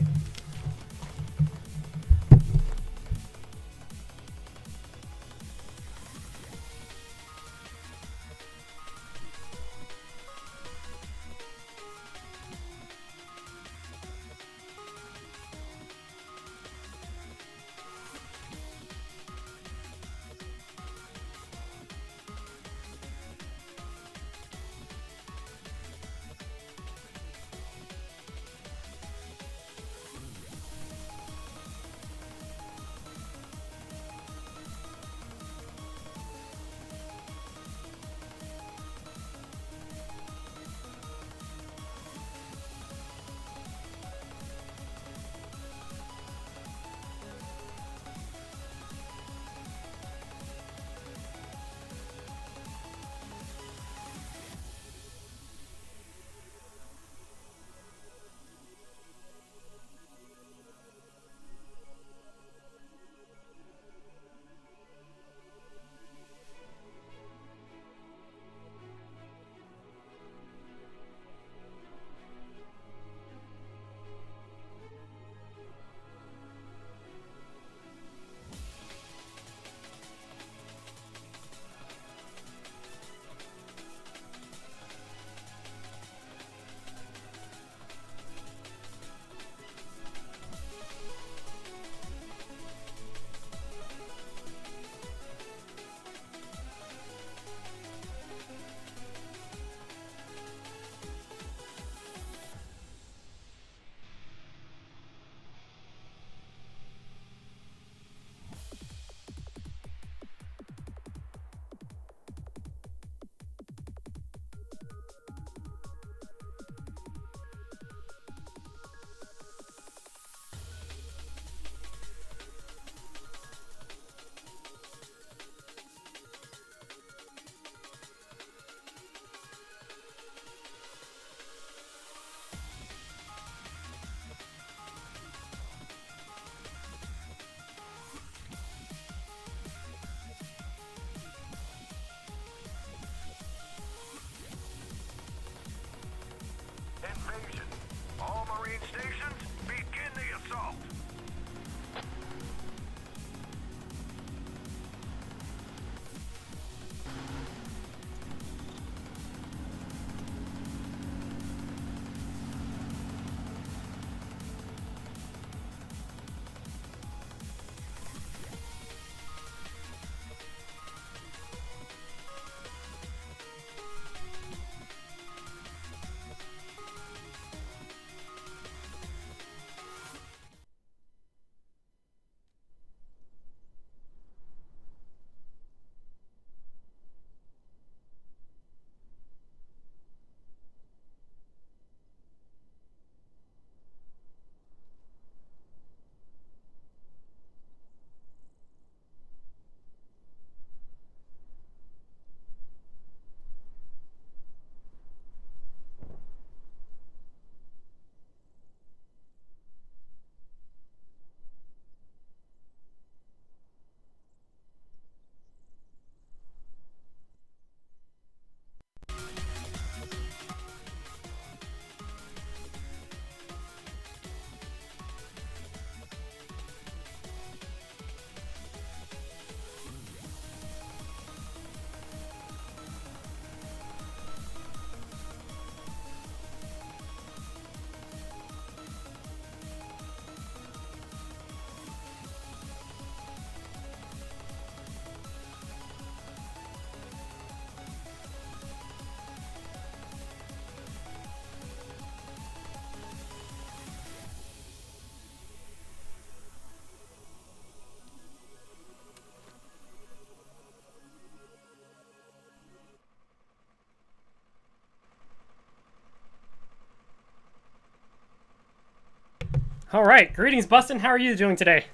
All right, greetings, Bustin. How are you doing today?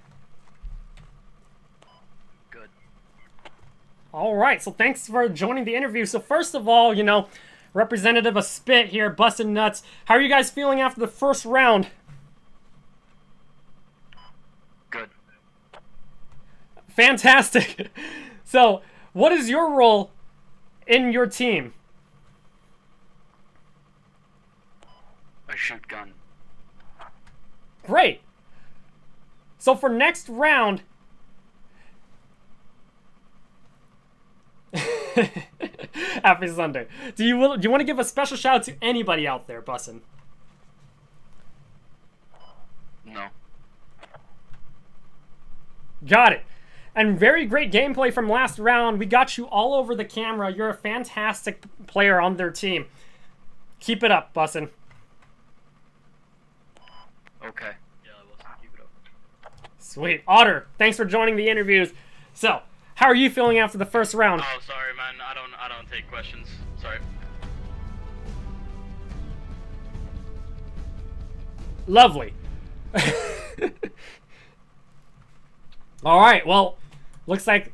Good. All right, so thanks for joining the interview. So first of all, you know, representative of SPiT here, Bustin' Nuts. How are you guys feeling after the first round? Good. Fantastic. So, what is your role in your team? I shoot gun. Great. So for next round, happy Sunday. Do you want to give a special shout out to anybody out there, Bussin'? No. Got it. And very great gameplay from last round. We got you all over the camera. You're a fantastic player on their team. Keep it up, Bussin'. Okay. Yeah, I will. Keep it up. Sweet. Otter, thanks for joining the interviews. So, how are you feeling after the first round? Oh, sorry, man. I don't take questions. Sorry. Lovely. All right, well, looks like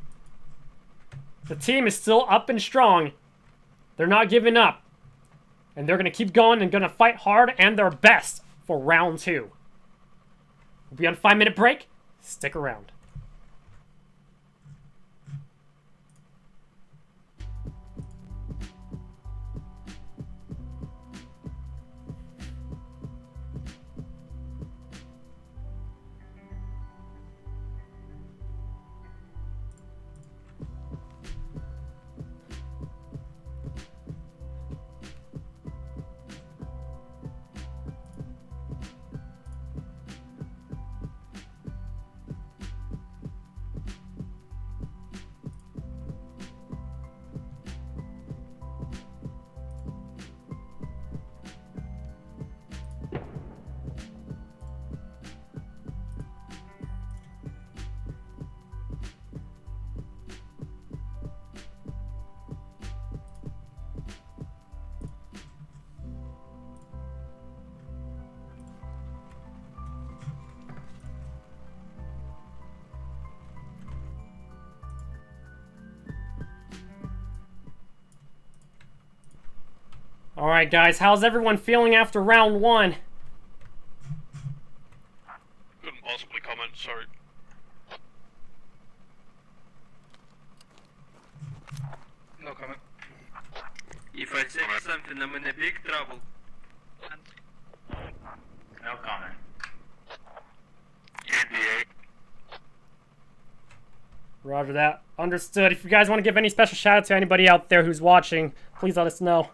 the team is still up and strong. They're not giving up. And they're going to keep going and going to fight hard and their best for round 2. We'll be on a 5-minute break. Stick around. Alright guys, how's everyone feeling after round 1? Couldn't possibly comment, sorry. No comment. If I say something, I'm in a big trouble. No comment. Roger that. Understood. If you guys want to give any special shout out to anybody out there who's watching, please let us know.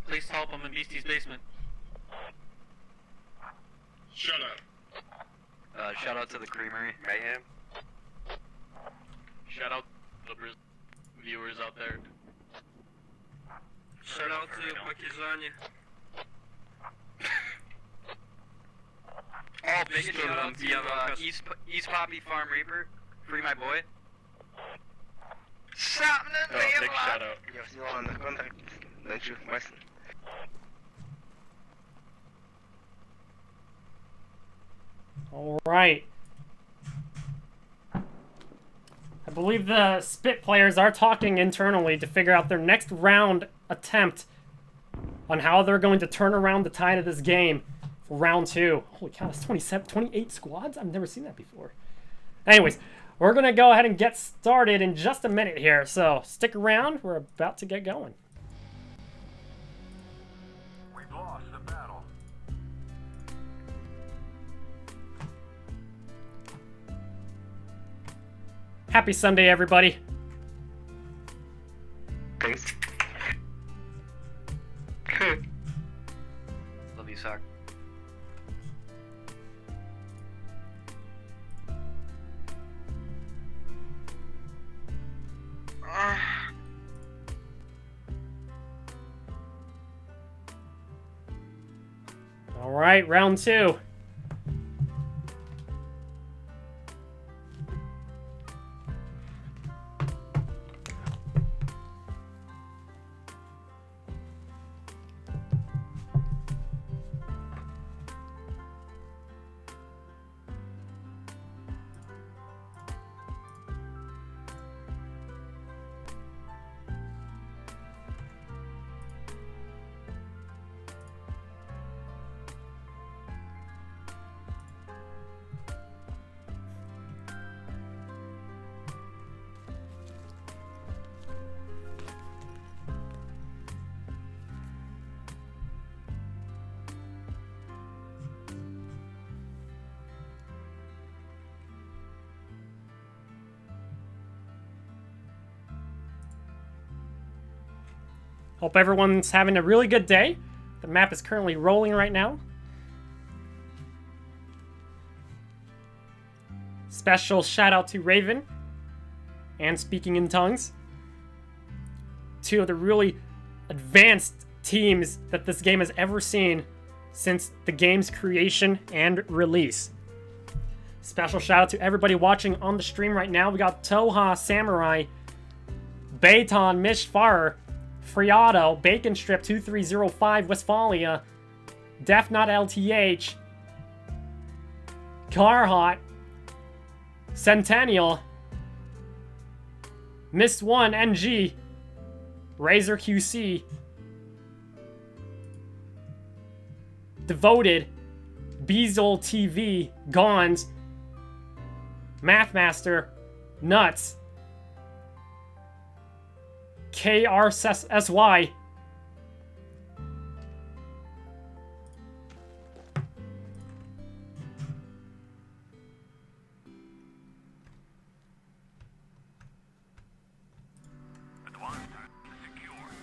Please help him in Beastie's basement. Shut up. Shout out to the Creamery. Mayhem. Shout out to the viewers out there. Shout out to Pakizani. Oh, big shout out to East Poppy Farm Reaper. Free my boy. Oh, big shout out. Я взяла на контакт. Значит, Масин. Alright. I believe the SPiT players are talking internally to figure out their next round attempt on how they're going to turn around the tide of this game for round 2. Holy cow, that's 28 squads? I've never seen that before. Anyways, we're going to go ahead and get started in just a minute here, so stick around. We're about to get going. We've lost the battle. Happy Sunday, everybody. Thanks. Love you, Sock. Alright, round 2. Hope everyone's having a really good day. The map is currently rolling right now. Special shout out to Raven and Speaking in Tongues. Two of the really advanced teams that this game has ever seen since the game's creation and release. Special shout out to everybody watching on the stream right now. We got Toha, Samurai, Bayton, Mishfarer, Friado, Bacon Strip 2305, Westphalia, Def Not LTH, Carhot, Centennial, Miss 1 NG, Razor QC, Devoted, Beazle TV, Gons, Mathmaster, Nuts, KRSY,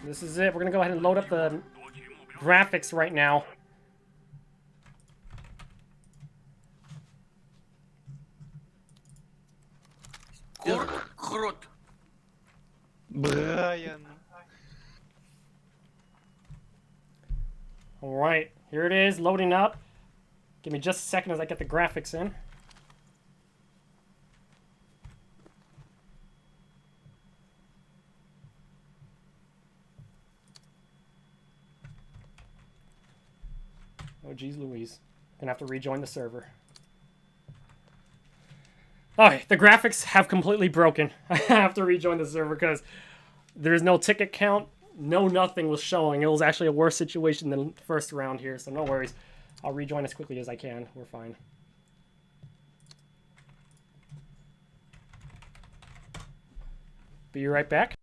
this is it. We're gonna go ahead and load up the graphics right now. Brian. Alright, here it is, loading up. Give me just a second as I get the graphics in. Oh, geez Louise. Gonna have to rejoin the server. Alright, the graphics have completely broken. I have to rejoin the server because there's no ticket count. No nothing was showing. It was actually a worse situation than the first round here, so no worries. I'll rejoin as quickly as I can. We're fine. Be right back.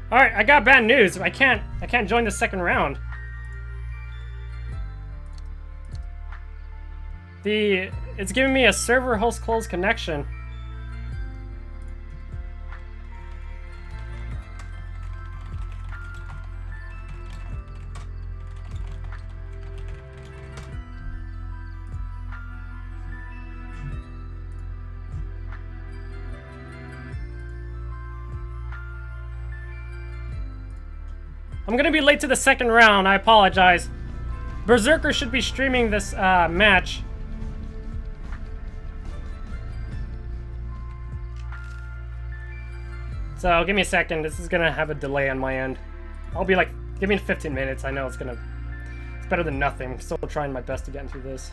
Alright, I got bad news. I can't join the second round. It's giving me a server host closed connection. I'm gonna be late to the second round, I apologize. Berserker should be streaming this match. So give me a second, this is gonna have a delay on my end. I'll be like, give me 15 minutes, I know it's better than nothing. I'm still trying my best to get into this.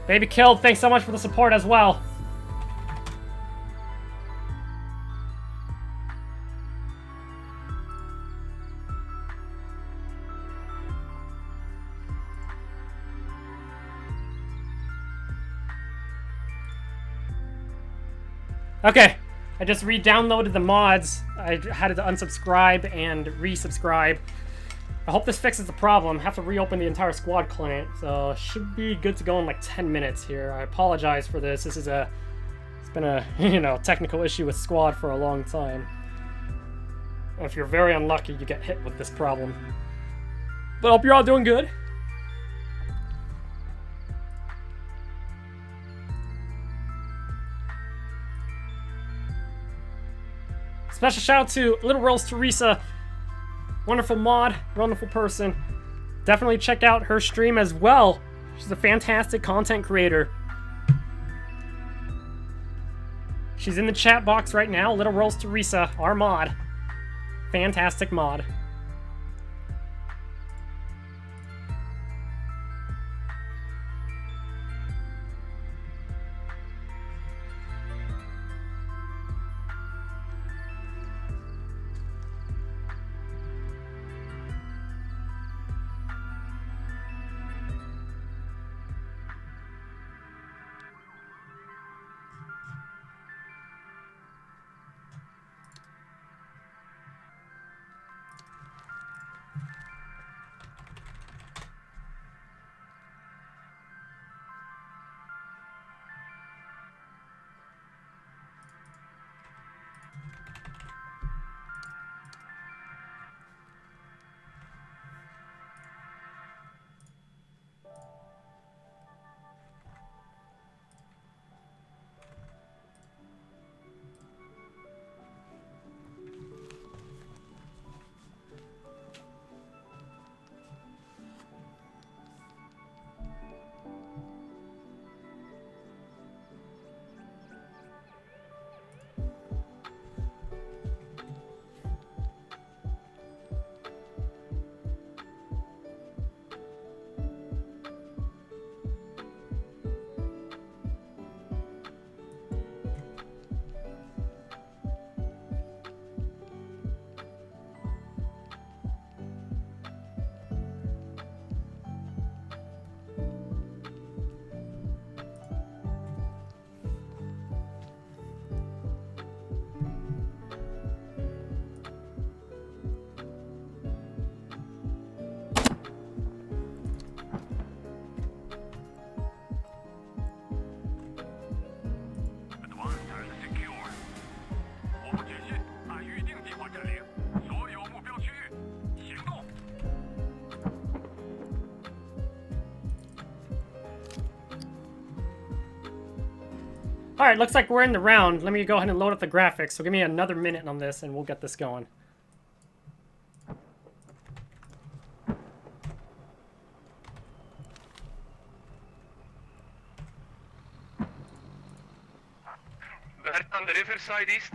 Baby Killed, thanks so much for the support as well. Okay, I just re-downloaded the mods. I had to unsubscribe and resubscribe. I hope this fixes the problem. I have to reopen the entire squad client, so should be good to go in like 10 minutes here. I apologize for this. It's been a, you know, technical issue with squad for a long time. If you're very unlucky, you get hit with this problem. But I hope you're all doing good. Special shout out to Little Rose Teresa. Wonderful mod, wonderful person. Definitely check out her stream as well. She's a fantastic content creator. She's in the chat box right now. Little Rose Teresa, our mod. Fantastic mod. Alright, looks like we're in the round. Let me go ahead and load up the graphics. So give me another minute on this and we'll get this going. Back on the riverside east.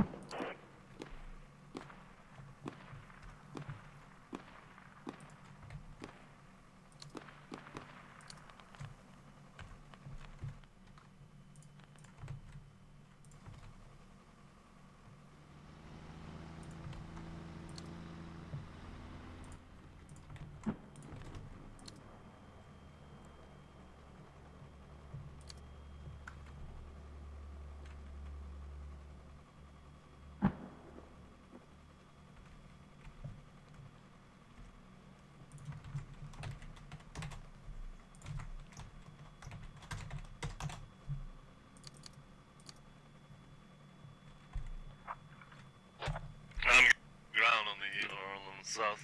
South.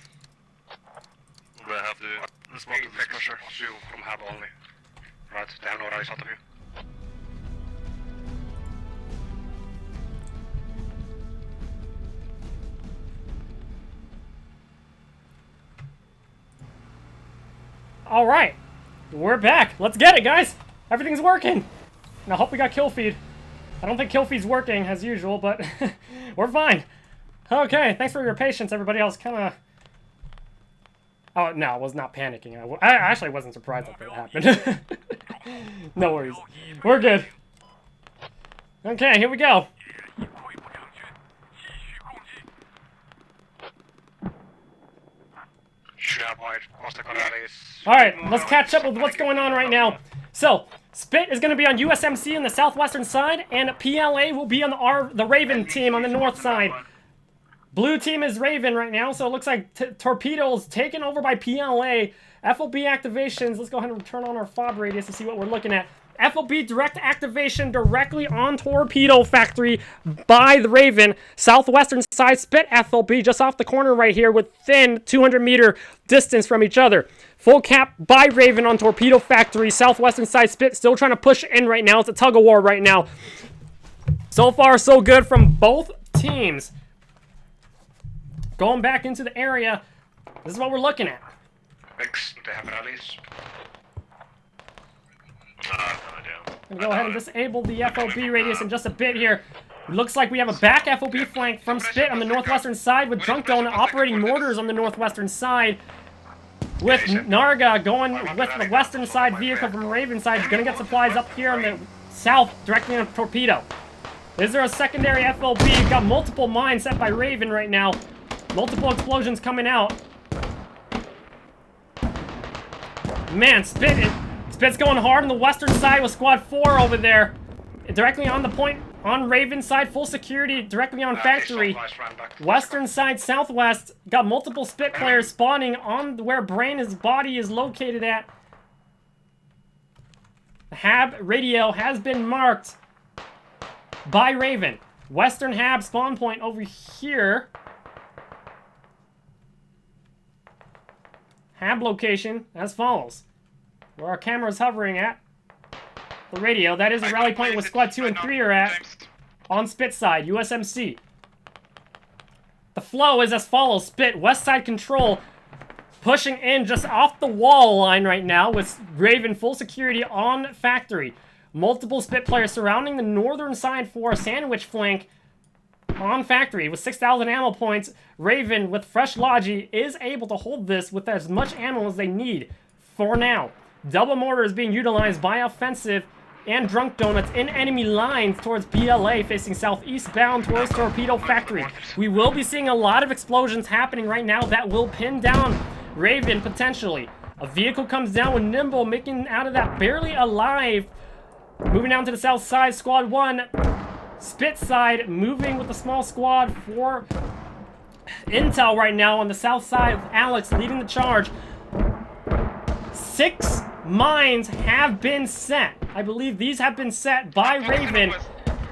But I have to respond to this pressure. You from hub only. Right, they have no rise out of you. All right, we're back. Let's get it, guys. Everything's working. And I hope we got kill feed. I don't think kill feed's working as usual, but we're fine. Okay, thanks for your patience, everybody. I was kind of Oh, no, I was not panicking. I actually wasn't surprised that happened. No worries. We're good. Okay, here we go. Alright, let's catch up with what's going on right now. So, SPiT is going to be on USMC on the southwestern side, and PLA will be on the Raven team on the north side. Blue team is Raven right now, so it looks like Torpedo is taken over by PLA. FOB activations, let's go ahead and turn on our fob radius to see what we're looking at. FOB direct activation directly on Torpedo Factory by the Raven. Southwestern side SPiT FOB just off the corner right here within 200-meter distance from each other. Full cap by Raven on Torpedo Factory. Southwestern side SPiT still trying to push in right now. It's a tug of war right now. So far, so good from both teams. Going back into the area, this is what we're looking at. I'm gonna go ahead and disable the FOB radius in just a bit here. Looks like we have a back FOB flank from SPiT on the northwestern side with Drunk Donut operating mortars on the northwestern side. With Narga going with the western side vehicle from Raven side. Gonna get supplies up here on the south directly on Torpedo. Is there a secondary FOB? Got multiple mines set by Raven right now. Multiple explosions coming out. Man, SPiT's going hard on the western side with Squad 4 over there. Directly on the point on Raven side, full security directly on Factory. Western side, southwest, got multiple SPiT players spawning on where Brain's body is located at. Hab radio has been marked by Raven. Western Hab spawn point over here. Hab location as follows. Where our camera is hovering at. The radio, that is the rally point where Squad 2 and 3 are at. On SPiT side, USMC. The flow is as follows. SPiT, west side control. Pushing in just off the wall line right now with Raven full security on Factory. Multiple SPiT players surrounding the northern side for a sandwich flank on Factory with 6,000 ammo points. Raven with fresh Logi is able to hold this with as much ammo as they need for now. Double mortar is being utilized by offensive and Drunk Donuts in enemy lines towards PLA facing southeast bound towards Torpedo Factory. We will be seeing a lot of explosions happening right now that will pin down Raven potentially. A vehicle comes down with Nimble making out of that barely alive. Moving down to the south side, Squad 1. SPiT side moving with a small squad for intel right now on the south side. Alex leading the charge. 6 mines have been set. I believe these have been set by Raven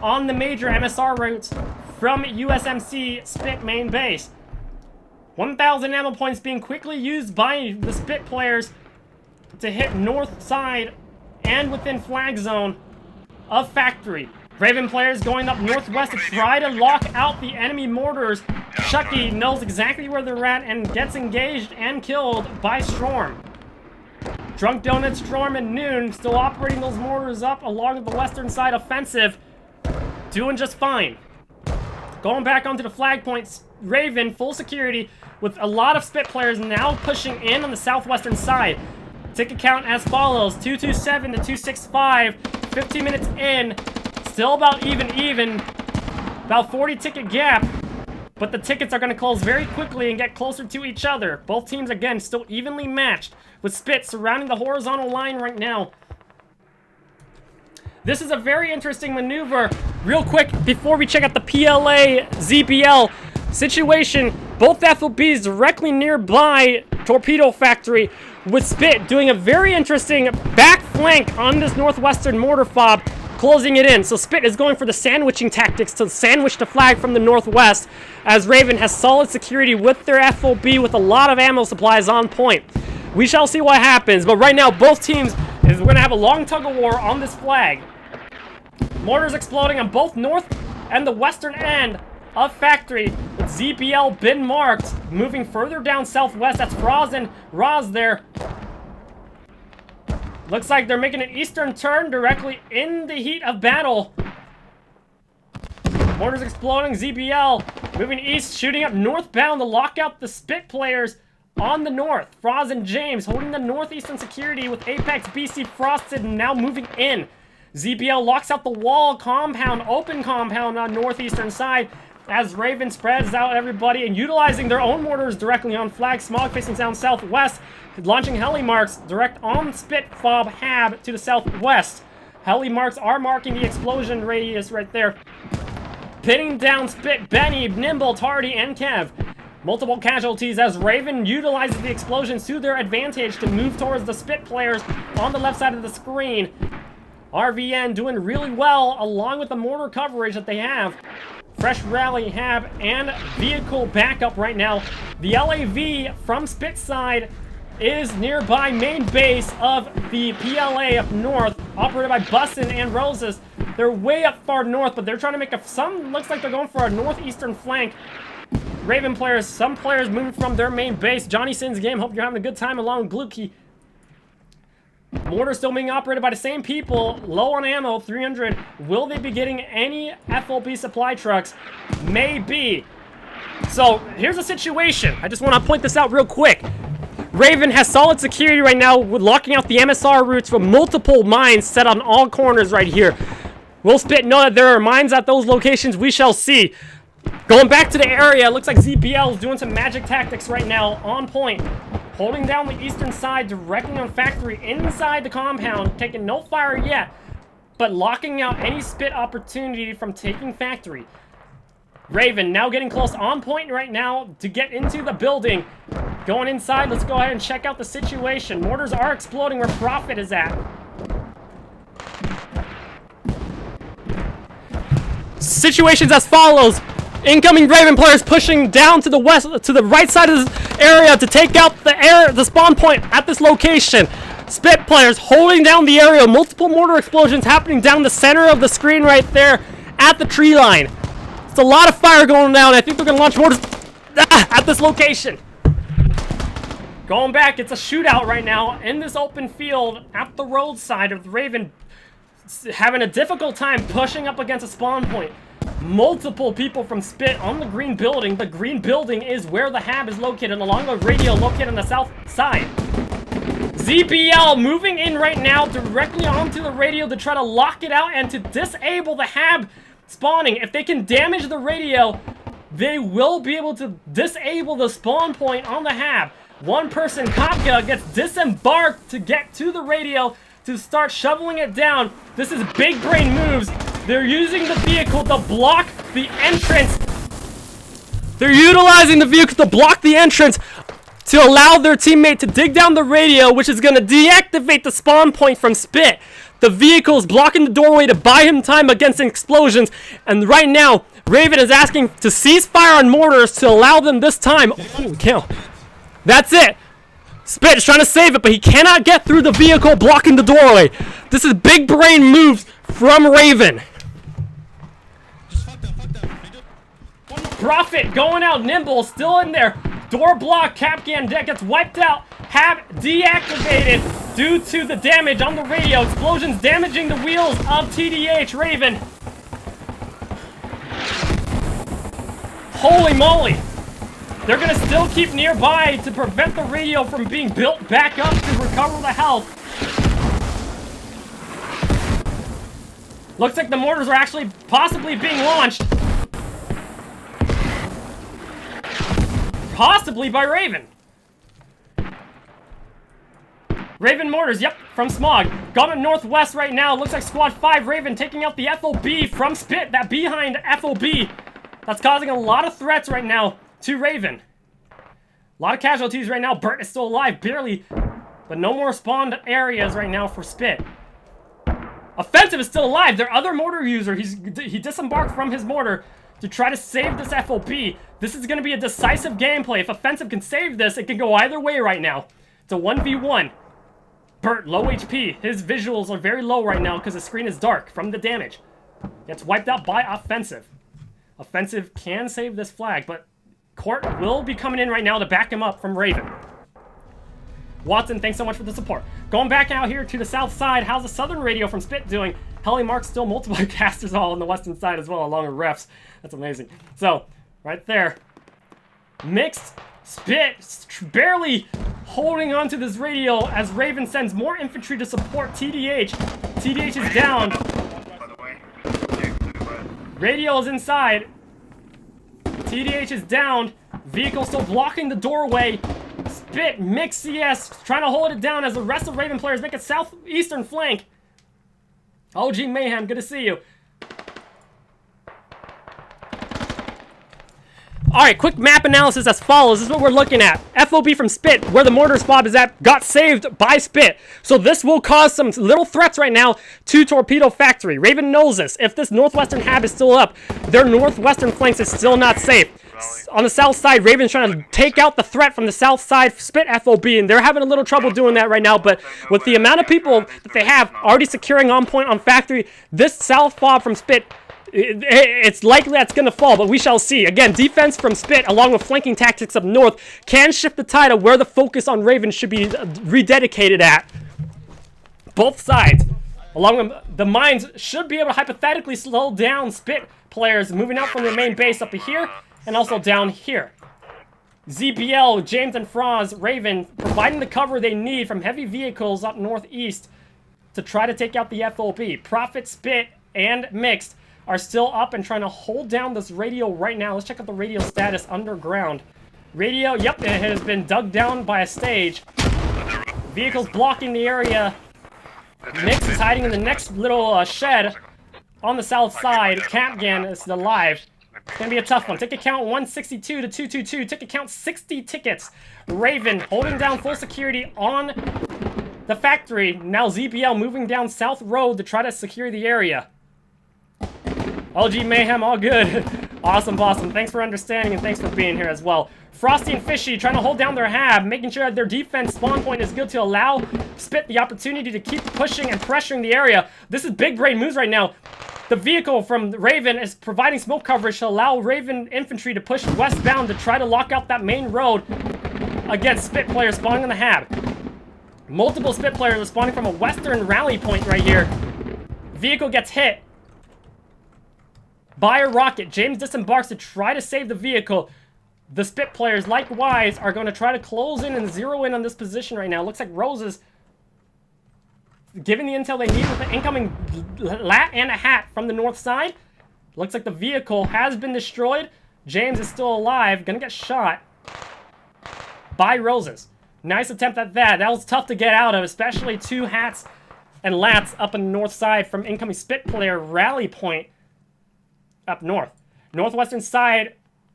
on the major MSR routes from USMC SPiT main base. 1,000 ammo points being quickly used by the SPiT players to hit north side and within flag zone of Factory. Raven players going up northwest to try to lock out the enemy mortars. Chucky knows exactly where they're at and gets engaged and killed by Storm. Drunk Donut, Storm, and Noon still operating those mortars up along the western side offensive. Doing just fine. Going back onto the flag points, Raven, full security, with a lot of SPiT players now pushing in on the southwestern side. Ticket count as follows, 227 to 265, 15 minutes in. Still about even, about 40 ticket gap, but the tickets are going to close very quickly and get closer to each other. Both teams, again, still evenly matched, with SPiT surrounding the horizontal line right now. This is a very interesting maneuver. Real quick, before we check out the PLA ZBL situation, both FOBs directly nearby Torpedo Factory, with SPiT doing a very interesting back flank on this northwestern mortar fob, closing it in. So SPiT is going for the sandwiching tactics to sandwich the flag from the northwest, as Raven has solid security with their FOB with a lot of ammo supplies on point. We shall see what happens, but right now both teams is going to have a long tug of war on this flag. Mortars exploding on both north and the western end of Factory, with ZBL been marked. Moving further down southwest, that's Froz and Roz there. Looks like they're making an eastern turn directly in the heat of battle. Mortars exploding, ZBL moving east, shooting up northbound to lock out the SPiT players On the north, Froz and James holding the northeastern security with Apex, BC, Frosted, and now moving in. ZBL locks out the wall compound, open compound on northeastern side as Raven spreads out everybody and utilizing their own mortars directly on flag. Smog facing down southwest, launching heli marks direct on SPiT, Fob, Hab to the southwest. Heli marks are marking the explosion radius right there. Pinning down SPiT, Benny, Nimble, Tardy, and Kev. Multiple casualties as Raven utilizes the explosions to their advantage to move towards the SPiT players on the left side of the screen. RvN doing really well along with the mortar coverage that they have. Fresh rally, Hab, and vehicle backup right now. The LAV from SPiT side is nearby main base of the PLA up north, operated by Bussin and Roses. They're way up far north, but they're trying to make some looks like they're going for a northeastern flank. Raven players, some players moving from their main base. Johnny Sin's game, hope you're having a good time along with Glukey. Mortar still being operated by the same people, low on ammo, 300. Will they be getting any FOB supply trucks? Maybe. So, here's the situation. I just want to point this out real quick. Raven has solid security right now with locking out the MSR routes from multiple mines set on all corners right here. Will SPiT know that there are mines at those locations? We shall see. Going back to the area, it looks like ZBL is doing some magic tactics right now, on point. Holding down the eastern side, directly on factory inside the compound, taking no fire yet, but locking out any SPiT opportunity from taking factory. Raven now getting close, on point right now to get into the building. Going inside, let's go ahead and check out the situation. Mortars are exploding where Profit is at. Situations as follows. Incoming Raven players pushing down to the west, to the right side of this area to take out the spawn point at this location. SPiT players holding down the area. Multiple mortar explosions happening down the center of the screen right there at the tree line. It's a lot of fire going down. I think they're going to launch mortars at this location. Going back, it's a shootout right now in this open field at the roadside of the Raven, having a difficult time pushing up against a spawn point. Multiple people from SPiT on the green building. The green building is where the Hab is located, along the radio located on the south side. ZBL moving in right now directly onto the radio to try to lock it out and to disable the Hab spawning. If they can damage the radio, they will be able to disable the spawn point on the Hab. One person, Kopka, gets disembarked to get to the radio to start shoveling it down. This is big brain moves. They're using the vehicle to block the entrance. They're utilizing the vehicle to block the entrance to allow their teammate to dig down the radio, which is going to deactivate the spawn point from SPiT. The vehicle is blocking the doorway to buy him time against explosions. And right now, Raven is asking to cease fire on mortars to allow them this time. Holy cow. That's it. SPiT is trying to save it, but he cannot get through the vehicle blocking the doorway. This is big brain moves from Raven. Profit going out, Nimble still in there. Door block, Capcan deck gets wiped out. Hab deactivated due to the damage on the radio. Explosions damaging the wheels of TDH Raven. Holy moly. They're going to still keep nearby to prevent the radio from being built back up to recover the health. Looks like the mortars are actually possibly being launched. Possibly by Raven. Raven mortars, yep, from Smog. Got it northwest right now. Looks like Squad 5 Raven taking out the FOB from SPiT, that behind FOB. That's causing a lot of threats right now to Raven. A lot of casualties right now. Bert is still alive, barely. But no more spawned areas right now for SPiT. Offensive is still alive. Their other mortar user, he disembarked from his mortar to try to save this FOB. This is going to be a decisive gameplay. If Offensive can save this, it can go either way right now. It's a 1v1. Bert, low HP. His visuals are very low right now because the screen is dark from the damage. Gets wiped out by Offensive. Offensive can save this flag, but Court will be coming in right now to back him up from Raven. Watson, thanks so much for the support. Going back out here to the south side, how's the southern radio from SPiT doing? Heli Mark still multiple casters all on the western side as well, along with refs. That's amazing. So, right there. Mixed. SPiT barely holding on to this radio as Raven sends more infantry to support TDH. TDH is down. Radio is inside. TDH is down. Vehicle still blocking the doorway. SPiT, mixed CS, trying to hold it down as the rest of Raven players make a southeastern flank. OG Mayhem, good to see you. Alright, quick map analysis as follows. This is what we're looking at. FOB from SPiT, where the mortar spot is at, got saved by SPiT. So this will cause some little threats right now to Torpedo Factory. Raven knows this. If this northwestern hab is still up, their northwestern flanks is still not safe. On the south side, Raven's trying to take out the threat from the south side SPiT FOB, and they're having a little trouble doing that right now, but with the amount of people that they have already securing on point on Factory, this south fob from SPiT, it's likely that's going to fall, but we shall see. Again, defense from SPiT, along with flanking tactics up north, can shift the tide of where the focus on Raven should be rededicated at. Both sides, along with the mines, should be able to hypothetically slow down SPiT players moving out from their main base up here, and also down here. ZBL, James and Froz, Raven, providing the cover they need from heavy vehicles up northeast to try to take out the FOB. Prophet, SPiT, and Mixed are still up and trying to hold down this radio right now. Let's check out the radio status underground. Radio, yep, it has been dug down by a stage. Vehicles blocking the area. Mix is hiding in the next little shed on the south side. Capgan is alive. It's going to be a tough one. Ticket count 162 to 222. Ticket count 60 tickets. Raven holding down full security on the factory. Now ZBL moving down South Road to try to secure the area. OG Mayhem, all good. Awesome, awesome. Thanks for understanding and thanks for being here as well. Frosty and Fishy trying to hold down their hab, making sure that their defense spawn point is good to allow SPiT the opportunity to keep pushing and pressuring the area. This is big brain moves right now. The vehicle from Raven is providing smoke coverage to allow Raven infantry to push westbound to try to lock out that main road against SPiT players spawning on the hab. Multiple SPiT players are spawning from a western rally point right here. Vehicle gets hit by a rocket. James disembarks to try to save the vehicle. The SPiT players, likewise, are going to try to close in and zero in on this position right now. Looks like Roses giving the intel they need with the incoming lat and a hat from the north side. Looks like the vehicle has been destroyed. James is still alive. Gonna get shot by Roses. Nice attempt at that. That was tough to get out of, especially two hats and lats up on the north side from incoming SPiT player rally point up north. Northwestern side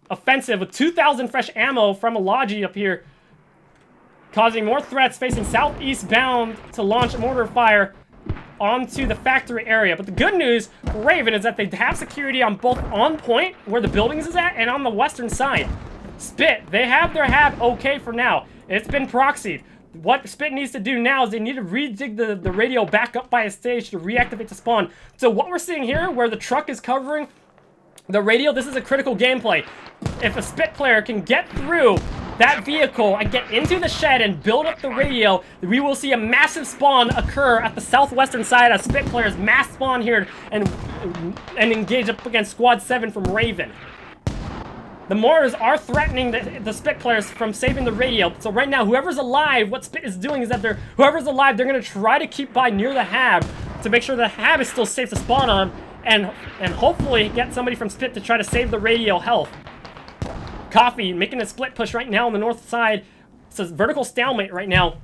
offensive with 2,000 fresh ammo from Alogi up here, causing more threats facing southeast bound to launch mortar fire onto the factory area. But the good news for Raven is that they have security on both on point, where the buildings is at, and on the western side. SPiT, they have their hab okay for now. It's been proxied. What SPiT needs to do now is they need to redig the radio back up by a stage to reactivate the spawn. So what we're seeing here, where the truck is covering the radio, this is a critical gameplay. If a SPiT player can get through that vehicle and get into the shed and build up the radio, we will see a massive spawn occur at the southwestern side as SPiT players mass spawn here and engage up against Squad 7 from Raven. The mortars are threatening the SPiT players from saving the radio. So right now, whoever's alive, what SPiT is doing is that whoever's alive, they're going to try to keep by near the hab to make sure the hab is still safe to spawn on, and hopefully get somebody from SPiT to try to save the radio health. Coffee making a split push right now on the north side. It's a vertical stalemate right now.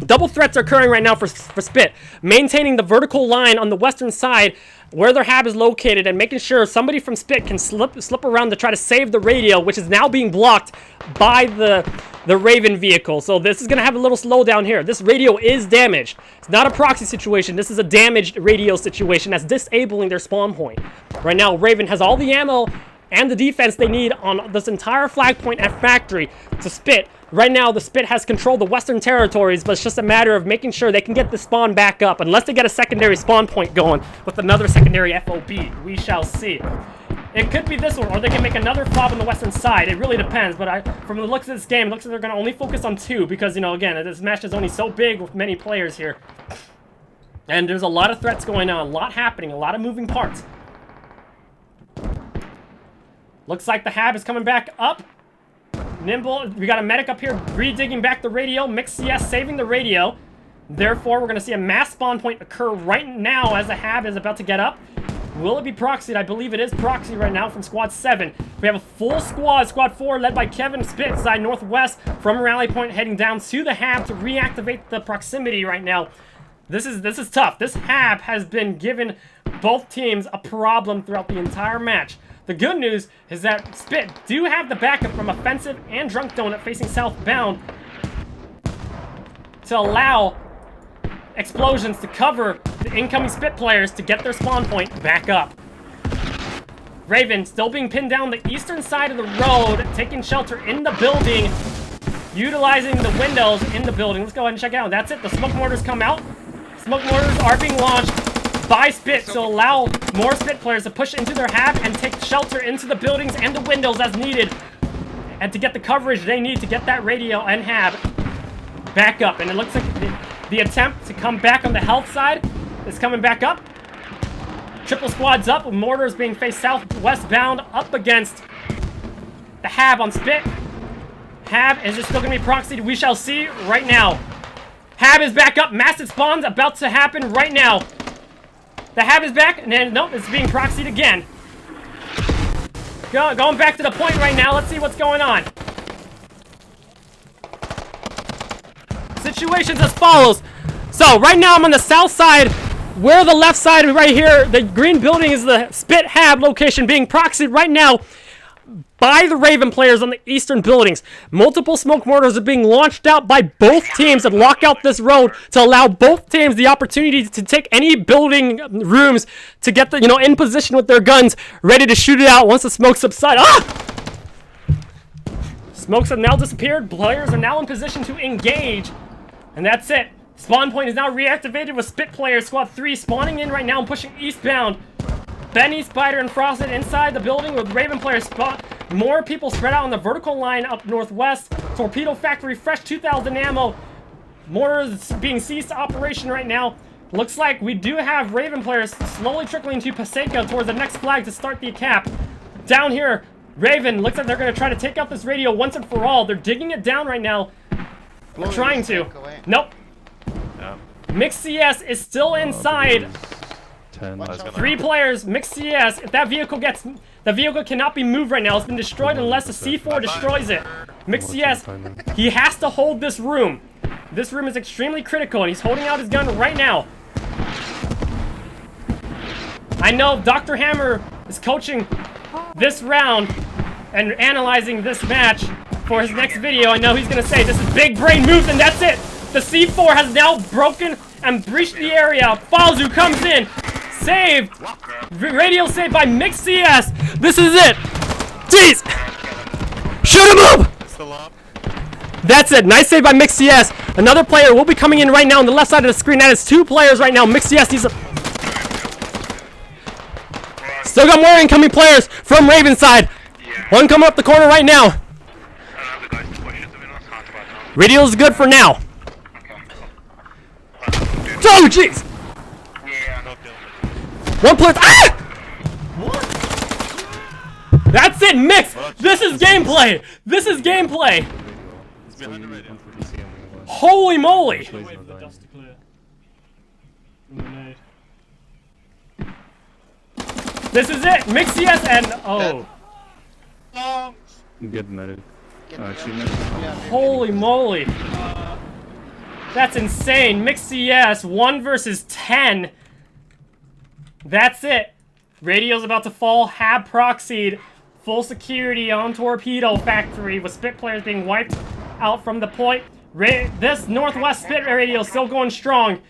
Double threats are occurring right now for SPiT, maintaining the vertical line on the western side where their hab is located and making sure somebody from SPiT can slip around to try to save the radio, which is now being blocked by the Raven vehicle. So this is going to have a little slowdown here. This radio is damaged. It's not a proxy situation. This is a damaged radio situation that's disabling their spawn point. Right now, Raven has all the ammo and the defense they need on this entire flag point at factory to SPiT. Right now, the SPiT has controlled the western territories, but it's just a matter of making sure they can get the spawn back up, unless they get a secondary spawn point going with another secondary FOB. We shall see. It could be this one, or they can make another fob on the western side. It really depends, but from the looks of this game, it looks like they're going to only focus on two, because, you know, again, this match is only so big with many players here. And there's a lot of threats going on, a lot happening, a lot of moving parts. Looks like the hab is coming back up Nimble, we got a medic up here redigging back the radio. Mix CS saving the radio. Therefore, we're going to see a mass spawn point occur right now as the Hab is about to get up. Will it be proxied? I believe it is proxied right now from Squad 7. We have a full squad, Squad 4, led by Kevin SPiT, side northwest from Rally Point, heading down to the Hab to reactivate the proximity right now. This is tough. This Hab has been giving both teams a problem throughout the entire match. The good news is that SPiT do have the backup from Offensive and Drunk Donut facing southbound to allow explosions to cover the incoming SPiT players to get their spawn point back up. RvN still being pinned down the eastern side of the road, taking shelter in the building, utilizing the windows in the building. Let's go ahead and check it out. That's it. The smoke mortars come out. Smoke mortars are being launched by SPiT to allow more SPiT players to push into their Hab and take shelter into the buildings and the windows as needed, and to get the coverage they need to get that radio and Hab back up. And it looks like the attempt to come back on the health side is coming back up. Triple squads up, with mortars being faced southwestbound up against the Hab on SPiT. Hab, is it still going to be proxied? We shall see right now. Hab is back up. Massive spawns about to happen right now. The Hab is back, and then, nope, it's being proxied again. Going back to the point right now. Let's see what's going on. Situations as follows. So, right now I'm on the south side, where the left side right here, the green building is the SPiT Hab location being proxied right now by the RvN players on the eastern buildings. Multiple smoke mortars are being launched out by both teams to lock out this road to allow both teams the opportunity to take any building rooms to get the, in position with their guns, ready to shoot it out once the smoke subsides. Smokes have now disappeared. Players are now in position to engage. And that's it. Spawn point is now reactivated with SPiT players. Squad 3 spawning in right now and pushing eastbound. Benny, Spider, and Frosted inside the building with RvN players spot. More people spread out on the vertical line up northwest. Torpedo Factory, fresh 2,000 ammo. Mortars being ceased to operation right now. Looks like we do have RvN players slowly trickling to Paseka towards the next flag to start the cap. Down here, RvN looks like they're going to try to take out this radio once and for all. They're digging it down right now. They're trying to. Nope. Mix CS is still inside. 3 players, Mix CS. If that vehicle the vehicle cannot be moved right now. It's been destroyed unless the C4 destroys it. Mix CS, he has to hold this room. This room is extremely critical, and he's holding out his gun right now. I know Dr. Hammer is coaching this round and analyzing this match for his next video. I know he's gonna say this is big brain moves, and that's it. The C4 has now broken and breached the area. Falzu comes in. Saved. Radio saved by Mix CS. This is it. Jeez. Shoot him up. That's it. Nice save by Mix CS. Another player will be coming in right now on the left side of the screen. That is 2 players right now. Mix CS needs a... Still got more incoming players from Raven side. One coming up the corner right now. Radio's good for now. Oh, jeez! One player. That's it, Mix! This is gameplay! This is gameplay! Holy moly! This is it! Mix CS and... Oh. Good medic. Holy moly. That's insane. Mix CS, 1 versus 10. That's it. Radio's about to fall. Hab proxied. Full security on Torpedo Factory with SPiT players being wiped out from the point. This Northwest SPiT radio is still going strong.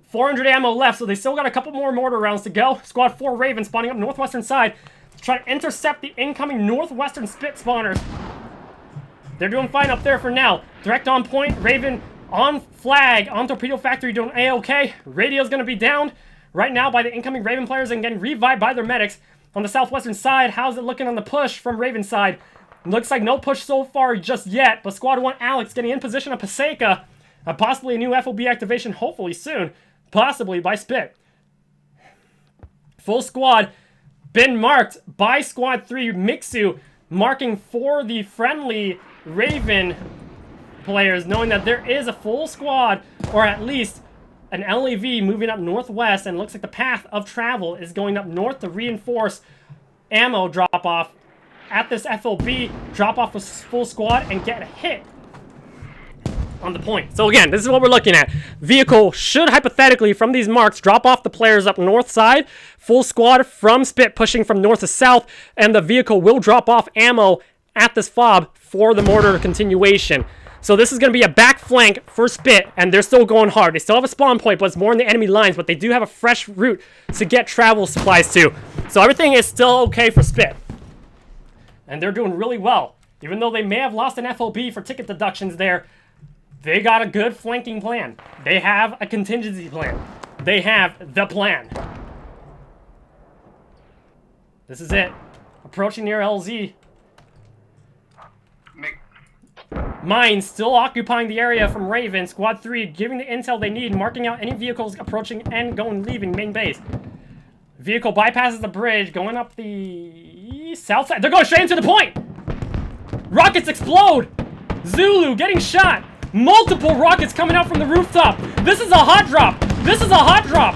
400 ammo left, so they still got a couple more mortar rounds to go. Squad 4 RvN spawning up northwestern side to try to intercept the incoming northwestern SPiT spawners. They're doing fine up there for now. Direct on point. RvN on flag on Torpedo Factory doing A-OK. Radio's going to be downed right now by the incoming RvN players and getting revived by their medics. On the southwestern side, how's it looking on the push from RvN side? Looks like no push so far just yet, but Squad 1 Alex getting in position of Paseka. Possibly a new FOB activation hopefully soon. Possibly by SPiT. Full squad been marked by Squad 3 Mixu, marking for the friendly RvN players knowing that there is a full squad, or at least an LAV moving up northwest, and looks like the path of travel is going up north to reinforce ammo drop-off at this FOB, drop off a full squad, and get a hit on the point. So again, this is what we're looking at. Vehicle should hypothetically, from these marks, drop off the players up north side, full squad from SPiT pushing from north to south, and the vehicle will drop off ammo at this fob for the mortar continuation. So this is going to be a back flank for SPiT, and they're still going hard. They still have a spawn point, but it's more in the enemy lines, but they do have a fresh route to get travel supplies to. So everything is still okay for SPiT. And they're doing really well. Even though they may have lost an FOB for ticket deductions there, they got a good flanking plan. They have a contingency plan. They have the plan. This is it. Approaching near LZ. Mine still occupying the area from RvN. Squad 3 giving the intel they need, marking out any vehicles approaching and leaving main base. Vehicle bypasses the bridge, going up the south side. They're going straight into the point! Rockets explode! Zulu getting shot! Multiple rockets coming out from the rooftop! This is a hot drop! This is a hot drop!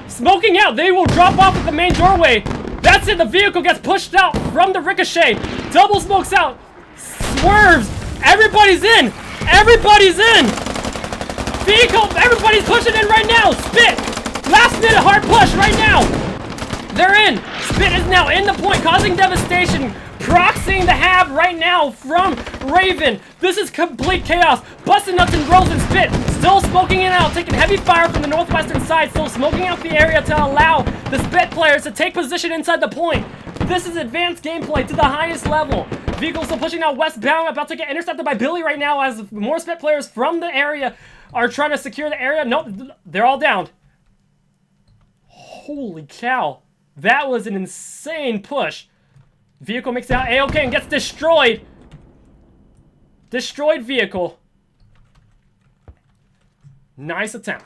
Smoking out, they will drop off at the main doorway. That's it, the vehicle gets pushed out from the ricochet. Double smokes out. Swerves! Everybody's in! Everybody's in! Vehicle, everybody's pushing in right now! SPiT! Last minute hard push right now! They're in! SPiT is now in the point, causing devastation. Proxying the hab right now from RvN. This is complete chaos. Busting nuts and rolls in SPiT. Still smoking it out, taking heavy fire from the northwestern side. Still smoking out the area to allow the SPiT players to take position inside the point. This is advanced gameplay to the highest level. Vehicle still pushing out westbound, about to get intercepted by Billy right now as more SPiT players from the area are trying to secure the area. Nope, they're all down. Holy cow. That was an insane push. Vehicle makes it out A-OK and gets destroyed. Destroyed vehicle. Nice attempt.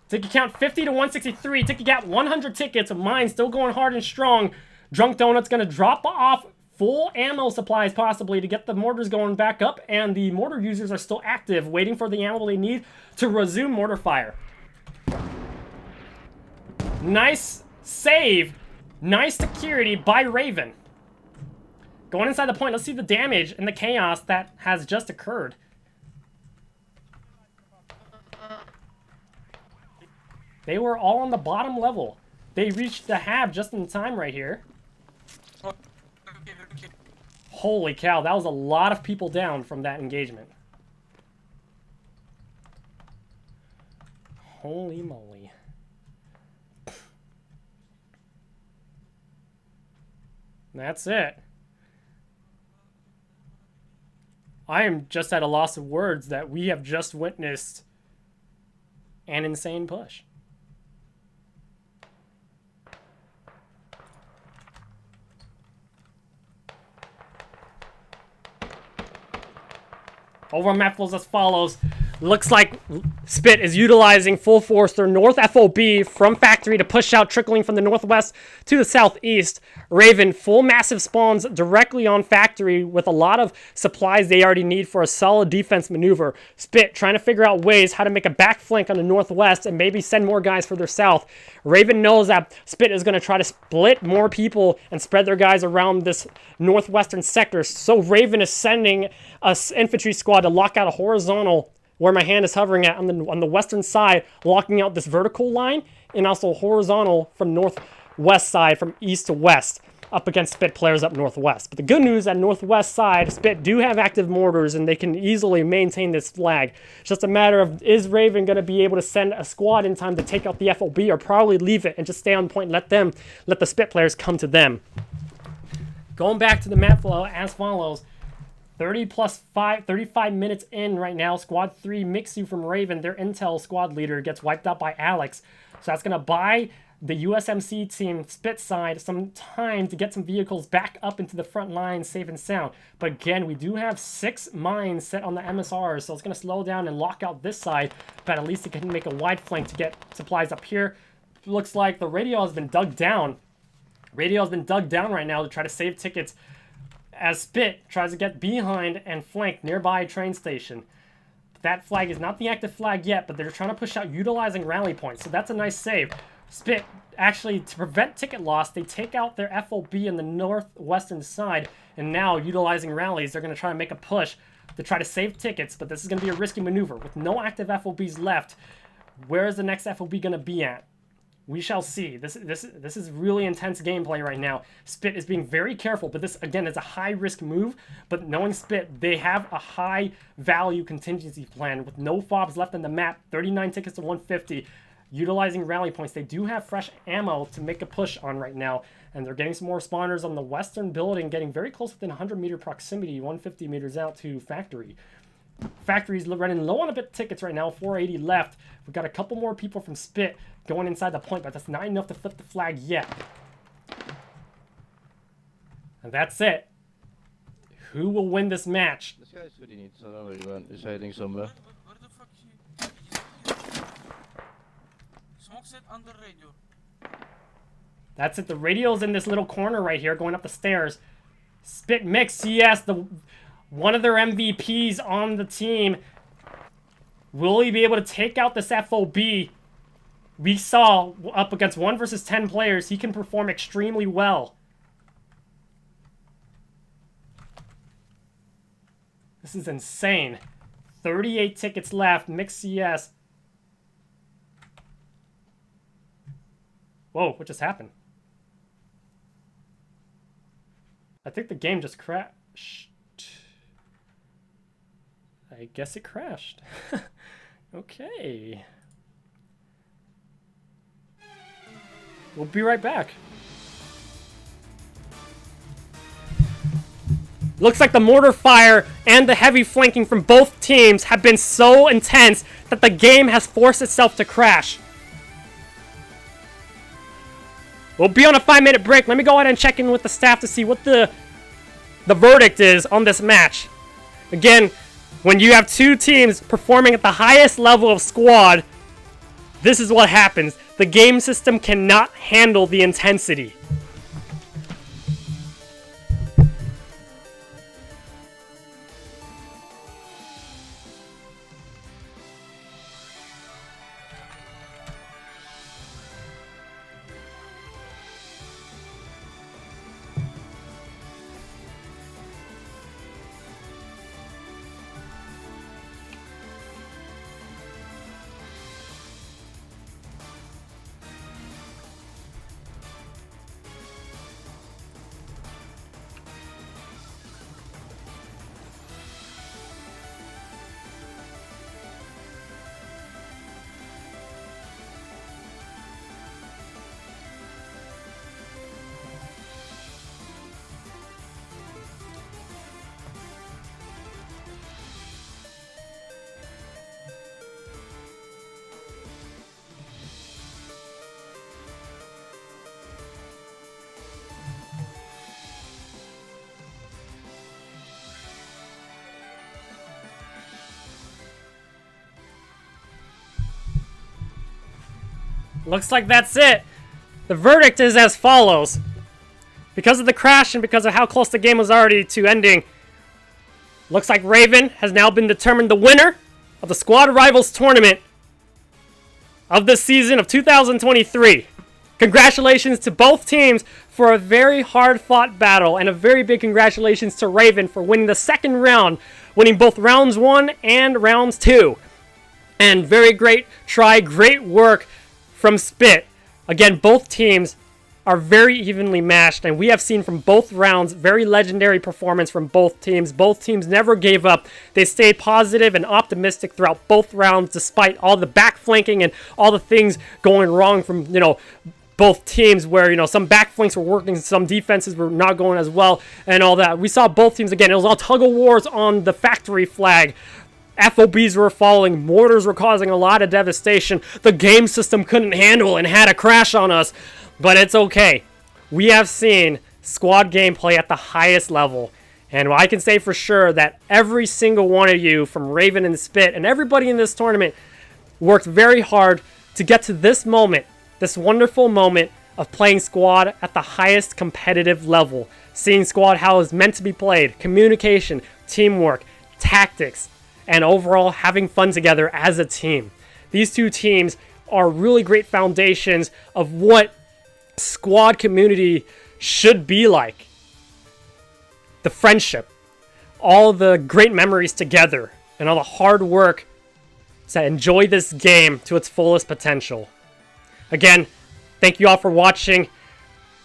Ticket count 50 to 163. Ticket count 100 tickets. Mine still going hard and strong. Drunk Donut's going to drop off full ammo supplies possibly to get the mortars going back up. And the mortar users are still active, waiting for the ammo they need to resume mortar fire. Nice save. Nice security by RvN. Going inside the point, let's see the damage and the chaos that has just occurred. They were all on the bottom level. They reached the hab just in time right here. Holy cow, that was a lot of people down from that engagement. Holy moly. That's it. I am just at a loss of words that we have just witnessed an insane push. Over map flows as follows. Looks like SPiT is utilizing full force their north FOB from factory to push out, trickling from the northwest to the southeast. RvN full massive spawns directly on factory with a lot of supplies they already need for a solid defense maneuver. SPiT trying to figure out ways how to make a back flank on the northwest and maybe send more guys further south. RvN knows that SPiT is going to try to split more people and spread their guys around this northwestern sector. So RvN is sending an infantry squad to lock out a horizontal where my hand is hovering at on the western side, locking out this vertical line, and also horizontal from northwest side, from east to west, up against SPiT players up northwest. But the good news at northwest side, SPiT do have active mortars, and they can easily maintain this flag. It's just a matter of, is RvN going to be able to send a squad in time to take out the FOB, or probably leave it and just stay on point and let the SPiT players come to them. Going back to the map flow as follows. 35 minutes in right now. Squad 3, Mixu from RvN, their intel squad leader, gets wiped out by Alex. So that's going to buy the USMC team, SPiT side, some time to get some vehicles back up into the front line safe and sound. But again, we do have 6 mines set on the MSRs, so it's going to slow down and lock out this side, but at least it can make a wide flank to get supplies up here. Looks like the radio has been dug down. Radio has been dug down right now to try to save tickets as SPiT tries to get behind and flank nearby a train station. That flag is not the active flag yet, but they're trying to push out utilizing rally points, so that's a nice save. SPiT, actually, to prevent ticket loss, they take out their FOB in the northwestern side, and now, utilizing rallies, they're going to try to make a push to try to save tickets, but this is going to be a risky maneuver. With no active FOBs left, where is the next FOB going to be at? We shall see. This is really intense gameplay right now. SPiT is being very careful, but this, again, is a high-risk move. But knowing SPiT, they have a high-value contingency plan with no FOBs left on the map, 39 tickets to 150, utilizing rally points. They do have fresh ammo to make a push on right now, and they're getting some more spawners on the western building, getting very close within 100-meter proximity, 150 meters out to factory. Factory's running low on a bit of tickets right now, 480 left. We've got a couple more people from SPiT going inside the point, but that's not enough to flip the flag yet. And that's it. Who will win this match? This guy's good, he needs another event. He's hiding somewhere. Where the fuck Smoke set under radio. That's it. The radio's in this little corner right here, going up the stairs. SPiT mix, yes, one of their MVPs on the team. Will he be able to take out this FOB? We saw up against 1 versus 10 players, he can perform extremely well. This is insane. 38 tickets left, mixed CS. Whoa, what just happened? I think the game just crashed. I guess it crashed. Okay. We'll be right back. Looks like the mortar fire and the heavy flanking from both teams have been so intense that the game has forced itself to crash. We'll be on a 5-minute break. Let me go ahead and check in with the staff to see what the verdict is on this match. Again, when you have two teams performing at the highest level of squad, this is what happens. The game system cannot handle the intensity. Looks like that's it. The verdict is as follows. Because of the crash and because of how close the game was already to ending, looks like RvN has now been determined the winner of the Squad Rivals tournament of this season of 2023. Congratulations to both teams for a very hard-fought battle, and a very big congratulations to RvN for winning the second round, winning both rounds 1 and rounds 2. And very great try, great work from SPiT. Again, both teams are very evenly matched, and we have seen from both rounds very legendary performance from both teams. Both teams never gave up. They stayed positive and optimistic throughout both rounds, despite all the backflanking and all the things going wrong from, both teams, where, some backflanks were working, some defenses were not going as well, and all that. We saw both teams, again, it was all tug-of-wars on the factory flag. FOBs were falling, mortars were causing a lot of devastation. The game system couldn't handle and had a crash on us, but it's okay. We have seen squad gameplay at the highest level, and I can say for sure that every single one of you from RvN and SPiT and everybody in this tournament worked very hard to get to this moment, this wonderful moment of playing squad at the highest competitive level. Seeing squad how it's meant to be played, communication, teamwork, tactics, and overall having fun together as a team. These two teams are really great foundations of what squad community should be like. The friendship, all the great memories together, and all the hard work to enjoy this game to its fullest potential. Again, thank you all for watching.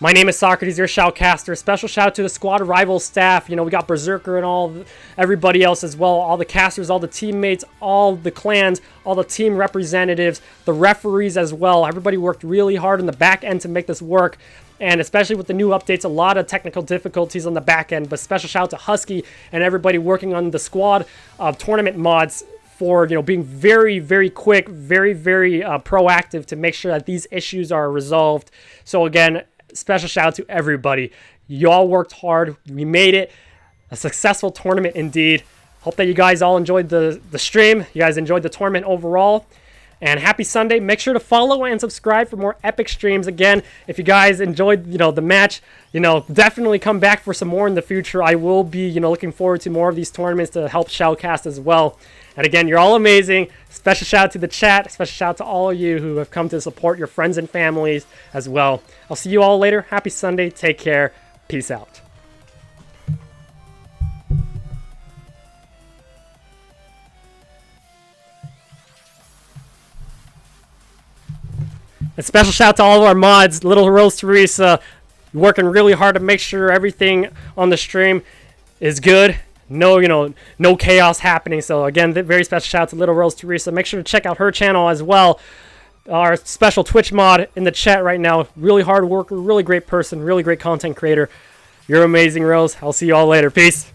My name is Socrates, your Shoutcaster. Special shout out to the Squad Rivals staff. You know, we got Berserker and everybody else as well. All the casters, all the teammates, all the clans, all the team representatives, the referees as well. Everybody worked really hard on the back end to make this work. And especially with the new updates, a lot of technical difficulties on the back end. But special shout out to Husky and everybody working on the squad tournament mods for, you know, being very, very quick, very, very proactive to make sure that these issues are resolved. So again, special shout out to everybody. Y'all worked hard. We made it a successful tournament indeed. Hope that you guys all enjoyed the stream. You guys enjoyed the tournament overall. And happy Sunday. Make sure to follow and subscribe for more epic streams. Again, if you guys enjoyed, you know, the match, you know, definitely come back for some more in the future. I will be, you know, looking forward to more of these tournaments to help Shoutcast as well. And again, you're all amazing. Special shout out to the chat. Special shout out to all of you who have come to support your friends and families as well. I'll see you all later. Happy Sunday. Take care. Peace out. And special shout out to all of our mods. Little Rose Teresa working really hard to make sure everything on the stream is good. No, you know, no chaos happening. So again, very special shout out to Little Rose Teresa. Make sure to check out her channel as well. Our special Twitch mod in the chat right now. Really hard worker, really great person, really great content creator. You're amazing, Rose. I'll see you all later. Peace.